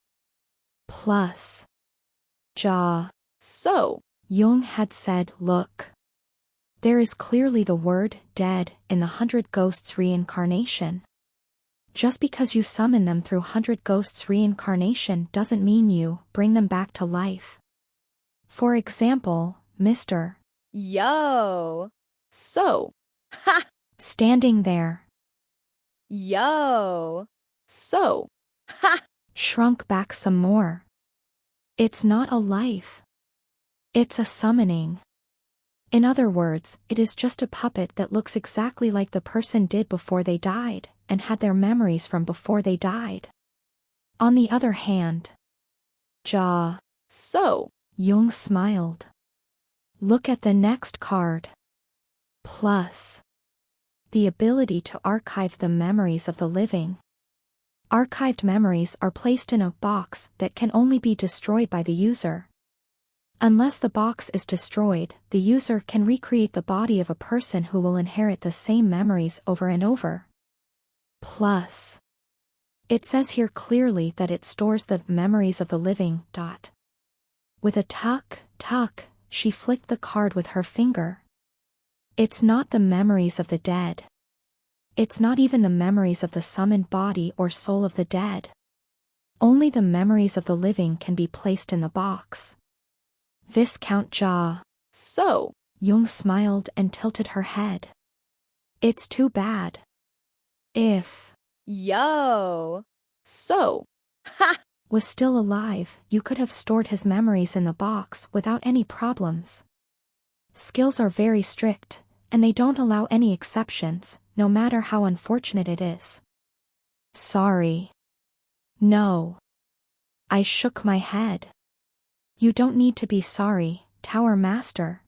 A: Plus. Jia.
B: So.
A: Yung had said, look. There is clearly the word, dead, in the 100 Ghosts Reincarnation. Just because you summon them through 100 Ghosts Reincarnation doesn't mean you bring them back to life. For example, Mr.
B: Yo. So. Ha.
A: Standing there.
B: Yo. So. Ha.
A: Shrunk back some more. It's not a life. It's a summoning. In other words, it is just a puppet that looks exactly like the person did before they died, and had their memories from before they died. On the other hand. Jia.
B: So.
A: Yung smiled. Look at the next card. Plus. The ability to archive the memories of the living. Archived memories are placed in a box that can only be destroyed by the user. Unless the box is destroyed, the user can recreate the body of a person who will inherit the same memories over and over. Plus. It says here clearly that it stores the memories of the living. With a tuck, she flicked the card with her finger. It's not the memories of the dead. It's not even the memories of the summoned body or soul of the dead. Only the memories of the living can be placed in the box. Viscount Jia.
B: So.
A: Yung smiled and tilted her head. It's too bad. If.
B: Yo. So. Ha.
A: Was still alive, you could have stored his memories in the box without any problems. Skills are very strict, and they don't allow any exceptions, no matter how unfortunate it is. Sorry. No. I shook my head. You don't need to be sorry, Tower Master.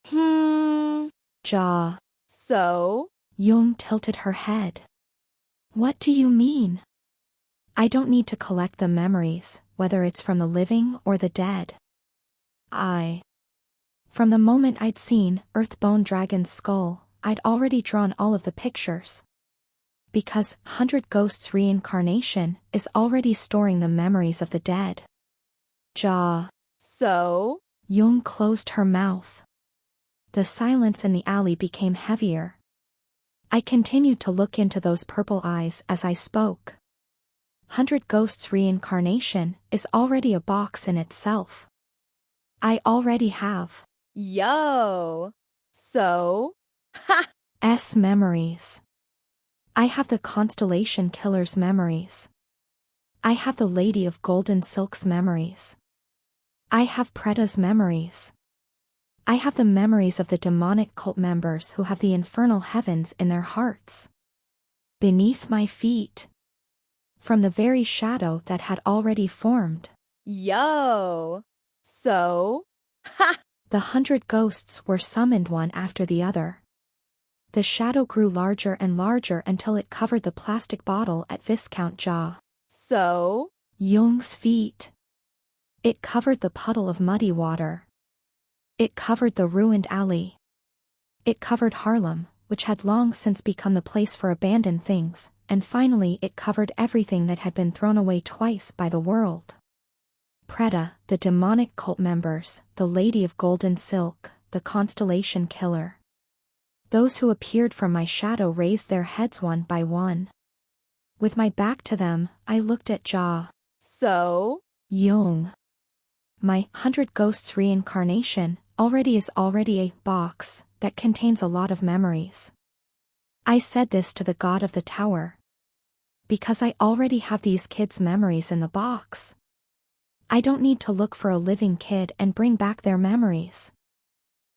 A: Jia.
B: So.
A: Yung tilted her head. What do you mean? I don't need to collect the memories, whether it's from the living or the dead. From the moment I'd seen Earthbone Dragon's skull, I'd already drawn all of the pictures. Because 100 Ghosts Reincarnation is already storing the memories of the dead. Jia.
B: So.
A: Yung closed her mouth. The silence in the alley became heavier. I continued to look into those purple eyes as I spoke. 100 Ghosts Reincarnation is already a box in itself. I already have.
B: Yo. So. Ha.
A: Memories. I have the Constellation Killer's memories. I have the Lady of Golden Silk's memories. I have Preda's memories. I have the memories of the demonic cult members who have the infernal heavens in their hearts. Beneath my feet. From the very shadow that had already formed.
B: Yo. So, ha!
A: The 100 ghosts were summoned one after the other. The shadow grew larger and larger until it covered the plastic bottle at Viscount Jaw
B: So,
A: Young's feet. It covered the puddle of muddy water. It covered the ruined alley. It covered Harlem, which had long since become the place for abandoned things, and finally it covered everything that had been thrown away twice by the world. Preda, the demonic cult members, the Lady of Golden Silk, the Constellation Killer. Those who appeared from my shadow raised their heads one by one. With my back to them, I looked at Ja
B: so,
A: Young. My 100 Ghosts reincarnation is already a box that contains a lot of memories. I said this to the god of the tower. Because I already have these kids' memories in the box. I don't need to look for a living kid and bring back their memories.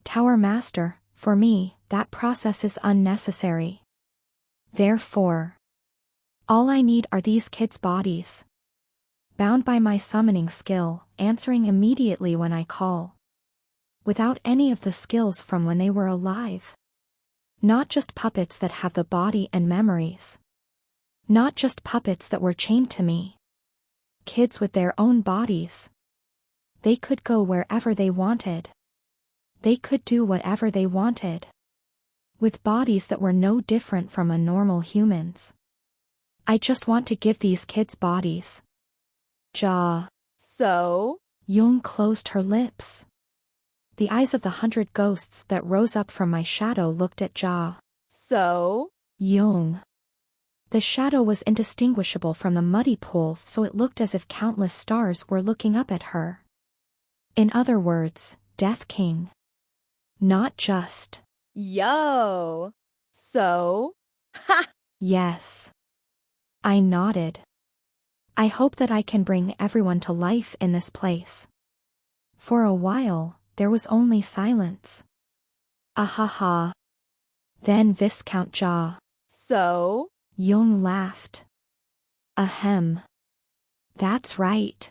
A: Tower Master, for me, that process is unnecessary. Therefore, all I need are these kids' bodies. Bound by my summoning skill, answering immediately when I call. Without any of the skills from when they were alive. Not just puppets that have the body and memories. Not just puppets that were chained to me. Kids with their own bodies. They could go wherever they wanted. They could do whatever they wanted. With bodies that were no different from a normal human's. I just want to give these kids bodies. Ja.
B: So,
A: Young closed her lips. The eyes of the 100 ghosts that rose up from my shadow looked at Ja.
B: So,
A: Young. The shadow was indistinguishable from the muddy pools, so it looked as if countless stars were looking up at her. In other words, Death King. Not just.
B: yo. So, ha!
A: Yes. I nodded. I hope that I can bring everyone to life in this place. For a while, there was only silence. Ahaha. Then Viscount Ja.
B: So,
A: Young laughed. Ahem. That's right.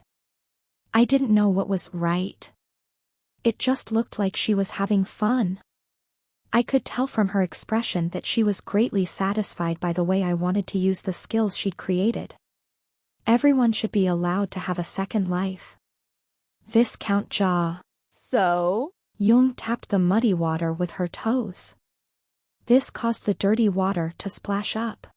A: I didn't know what was right. It just looked like she was having fun. I could tell from her expression that she was greatly satisfied by the way I wanted to use the skills she'd created. Everyone should be allowed to have a second life. Viscount Ja.
B: So,
A: Young tapped the muddy water with her toes. This caused the dirty water to splash up.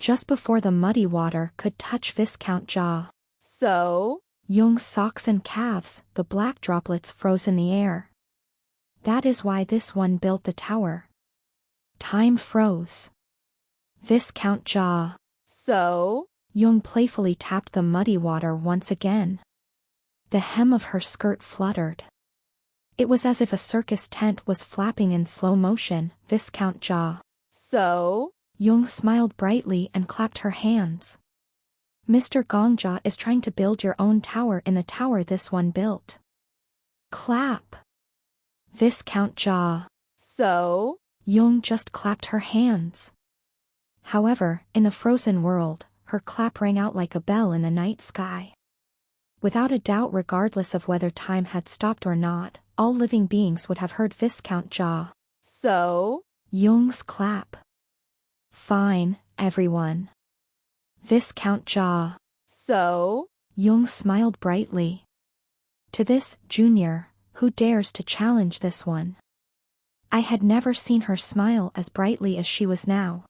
A: Just before the muddy water could touch Viscount Ja.
B: So,
A: Young's socks and calves, the black droplets froze in the air. That is why this one built the tower. Time froze. Viscount Ja.
B: So,
A: Young playfully tapped the muddy water once again. The hem of her skirt fluttered. It was as if a circus tent was flapping in slow motion. Viscount Ja.
B: So,
A: Young smiled brightly and clapped her hands. Mr. Gongja is trying to build your own tower in the tower this one built. Clap. Viscount Ja.
B: So,
A: Young just clapped her hands. However, in the frozen world, her clap rang out like a bell in the night sky. Without a doubt, regardless of whether time had stopped or not, all living beings would have heard Viscount Ja.
B: So,
A: Young's clap. Fine, everyone. Viscount Ja.
B: So,
A: Young smiled brightly. To this, Junior, who dares to challenge this one? I had never seen her smile as brightly as she was now.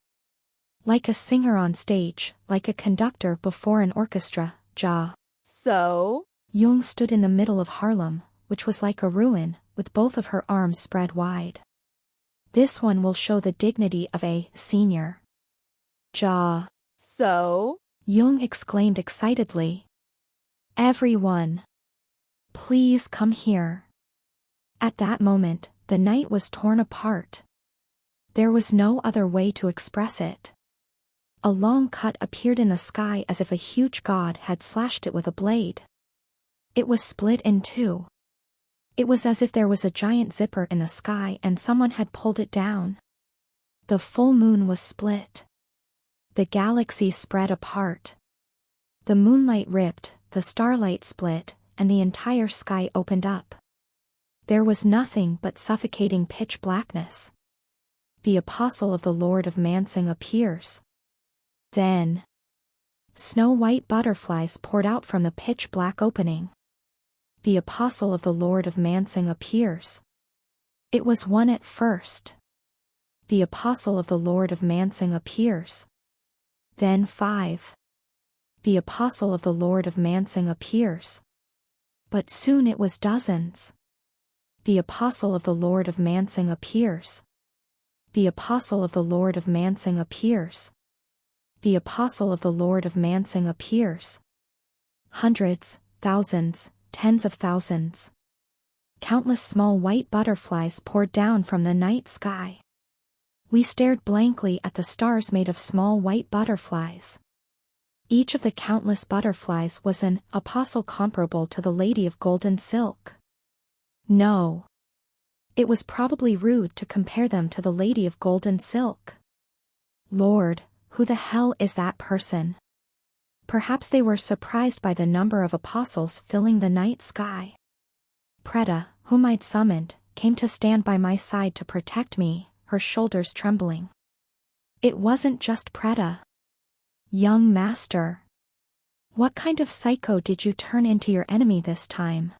A: Like a singer on stage, like a conductor before an orchestra, Ja.
B: So,
A: Young stood in the middle of Harlem, which was like a ruin, with both of her arms spread wide. This one will show the dignity of a senior. Ja.
B: So,
A: Young exclaimed excitedly. Everyone. Please come here. At that moment, the night was torn apart. There was no other way to express it. A long cut appeared in the sky as if a huge god had slashed it with a blade. It was split in two. It was as if there was a giant zipper in the sky and someone had pulled it down. The full moon was split. The galaxy spread apart. The moonlight ripped, the starlight split, and the entire sky opened up. There was nothing but suffocating pitch blackness. The apostle of the Lord of Mansing appears. Then, snow-white butterflies poured out from the pitch-black opening. The apostle of the Lord of Mansing appears. It was one at first. The apostle of the Lord of Mansing appears. Then 5. The apostle of the Lord of Mansing appears. But soon it was dozens. The apostle of the Lord of Mansing appears. The apostle of the Lord of Mansing appears. The apostle of the Lord of Mansing appears. Hundreds, thousands, tens of thousands. Countless small white butterflies poured down from the night sky. We stared blankly at the stars made of small white butterflies. Each of the countless butterflies was an apostle comparable to the Lady of Golden Silk. No. It was probably rude to compare them to the Lady of Golden Silk. Lord, who the hell is that person? Perhaps they were surprised by the number of apostles filling the night sky. Preta, whom I'd summoned, came to stand by my side to protect me, her shoulders trembling. It wasn't just Preta. Young master. What kind of psycho did you turn into your enemy this time?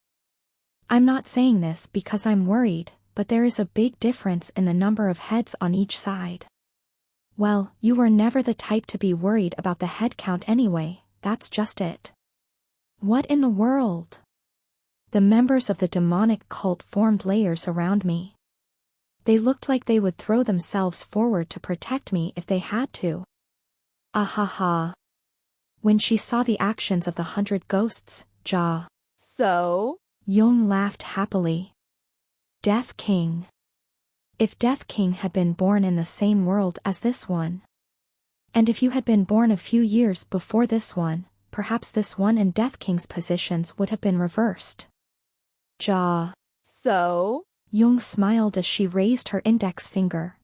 A: I'm not saying this because I'm worried, but there is a big difference in the number of heads on each side. Well, you were never the type to be worried about the head count anyway, that's just it. What in the world? The members of the demonic cult formed layers around me. They looked like they would throw themselves forward to protect me if they had to. Ahaha. When she saw the actions of the 100 ghosts, Ja.
B: So?
A: Jung laughed happily. Death King. If Death King had been born in the same world as this one. And if you had been born a few years before this one, perhaps this one and Death King's positions would have been reversed. Ja.
B: So?
A: Jung smiled as she raised her index finger.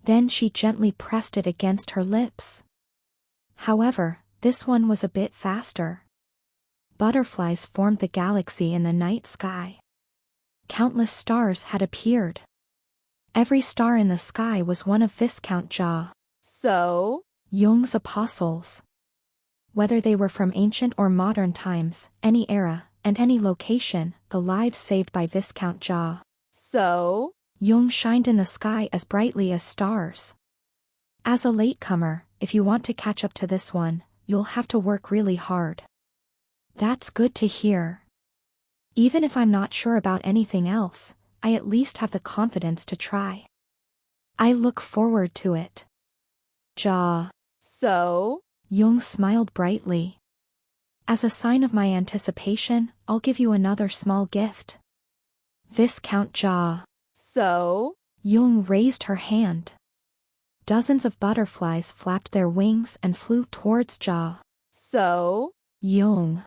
A: Then she gently pressed it against her lips. However, this one was a bit faster. Butterflies formed the galaxy in the night sky. Countless stars had appeared. Every star in the sky was one of Viscount Ja.
B: So?
A: Jung's apostles. Whether they were from ancient or modern times, any era, and any location, the lives saved by Viscount Ja.
B: So?
A: Jung shined in the sky as brightly as stars. As a latecomer, if you want to catch up to this one, you'll have to work really hard. That's good to hear. Even if I'm not sure about anything else, I at least have the confidence to try. I look forward to it. Ja.
B: So?
A: Jung smiled brightly. As a sign of my anticipation, I'll give you another small gift. Viscount Ja.
B: So?
A: Jung raised her hand. Dozens of butterflies flapped their wings and flew towards Ja.
B: So?
A: Jung.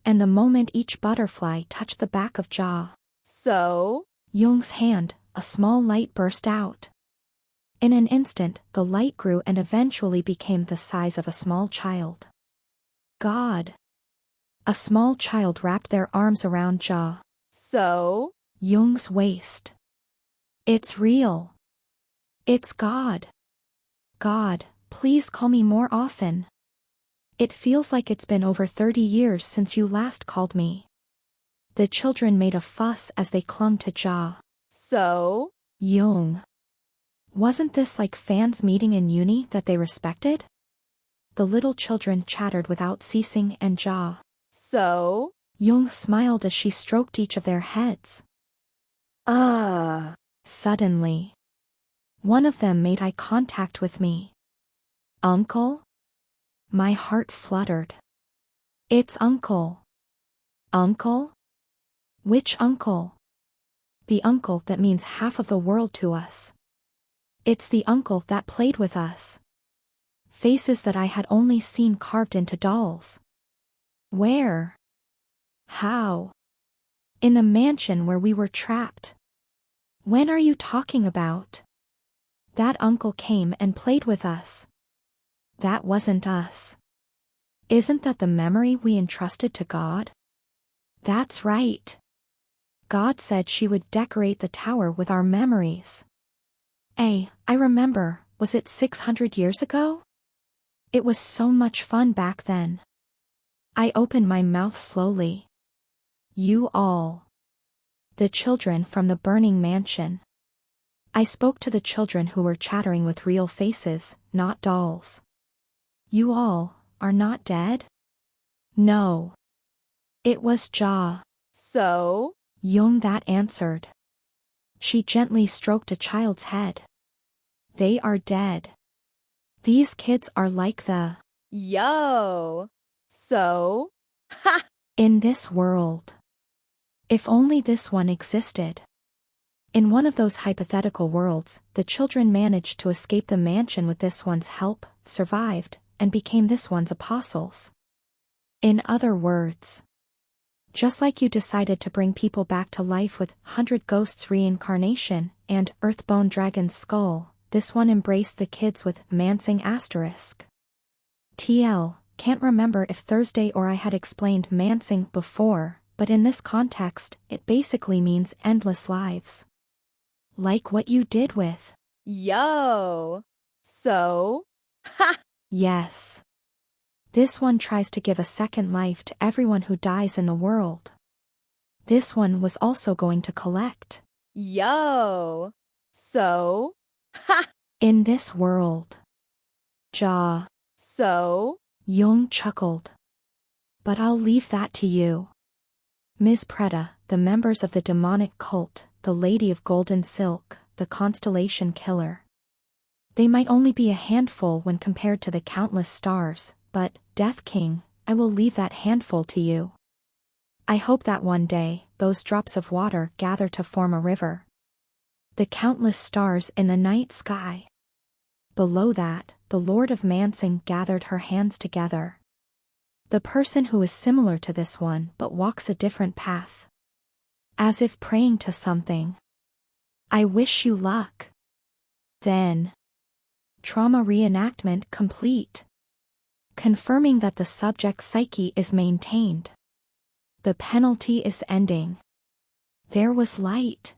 A: And the moment each butterfly touched the back of Ja.
B: So?
A: Jung's hand, a small light burst out. In an instant, the light grew and eventually became the size of a small child. God. A small child wrapped their arms around Ja.
B: So?
A: Jung's waist. It's real. It's God. God, please call me more often. It feels like it's been over 30 years since you last called me. The children made a fuss as they clung to Ja.
B: So?
A: Jung. Wasn't this like fans meeting in uni that they respected? The little children chattered without ceasing and Ja.
B: So?
A: Jung smiled as she stroked each of their heads.
B: Ah.
A: Suddenly, one of them made eye contact with me. Uncle? My heart fluttered. It's Uncle. Uncle? Which uncle? The uncle that means half of the world to us. It's the uncle that played with us. Faces that I had only seen carved into dolls. Where? How? In the mansion where we were trapped. When are you talking about? That uncle came and played with us. That wasn't us. Isn't that the memory we entrusted to God? That's right. God said she would decorate the tower with our memories. I remember, was it 600 years ago? It was so much fun back then. I opened my mouth slowly. You all. The children from the burning mansion. I spoke to the children who were chattering with real faces, not dolls. You all are not dead? No. It was Ja.
B: So?
A: Young that answered. She gently stroked a child's head. They are dead. These kids are like the
B: Yo. So? Ha!
A: in this world. If only this one existed. In one of those hypothetical worlds, the children managed to escape the mansion with this one's help, survived, and became this one's apostles. In other words, just like you decided to bring people back to life with 100 Ghosts reincarnation and Earthbone Dragon's skull, this one embraced the kids with Mansing asterisk. TL, can't remember if Thursday or I had explained Mansing before, but in this context, it basically means endless lives. Like what you did with.
B: Yo. So? Ha!
A: Yes. This one tries to give a second life to everyone who dies in the world. This one was also going to collect.
B: Yo. So? Ha!
A: In this world. Ja.
B: So?
A: Young chuckled. But I'll leave that to you. Ms. Preta, the members of the demonic cult, the Lady of Golden Silk, the Constellation Killer. They might only be a handful when compared to the countless stars, but, Death King, I will leave that handful to you. I hope that one day, those drops of water gather to form a river. The countless stars in the night sky. Below that, the Lord of Mansing gathered her hands together. The person who is similar to this one but walks a different path. As if praying to something. I wish you luck. Then. Trauma reenactment complete. Confirming that the subject's psyche is maintained. The penalty is ending. There was light.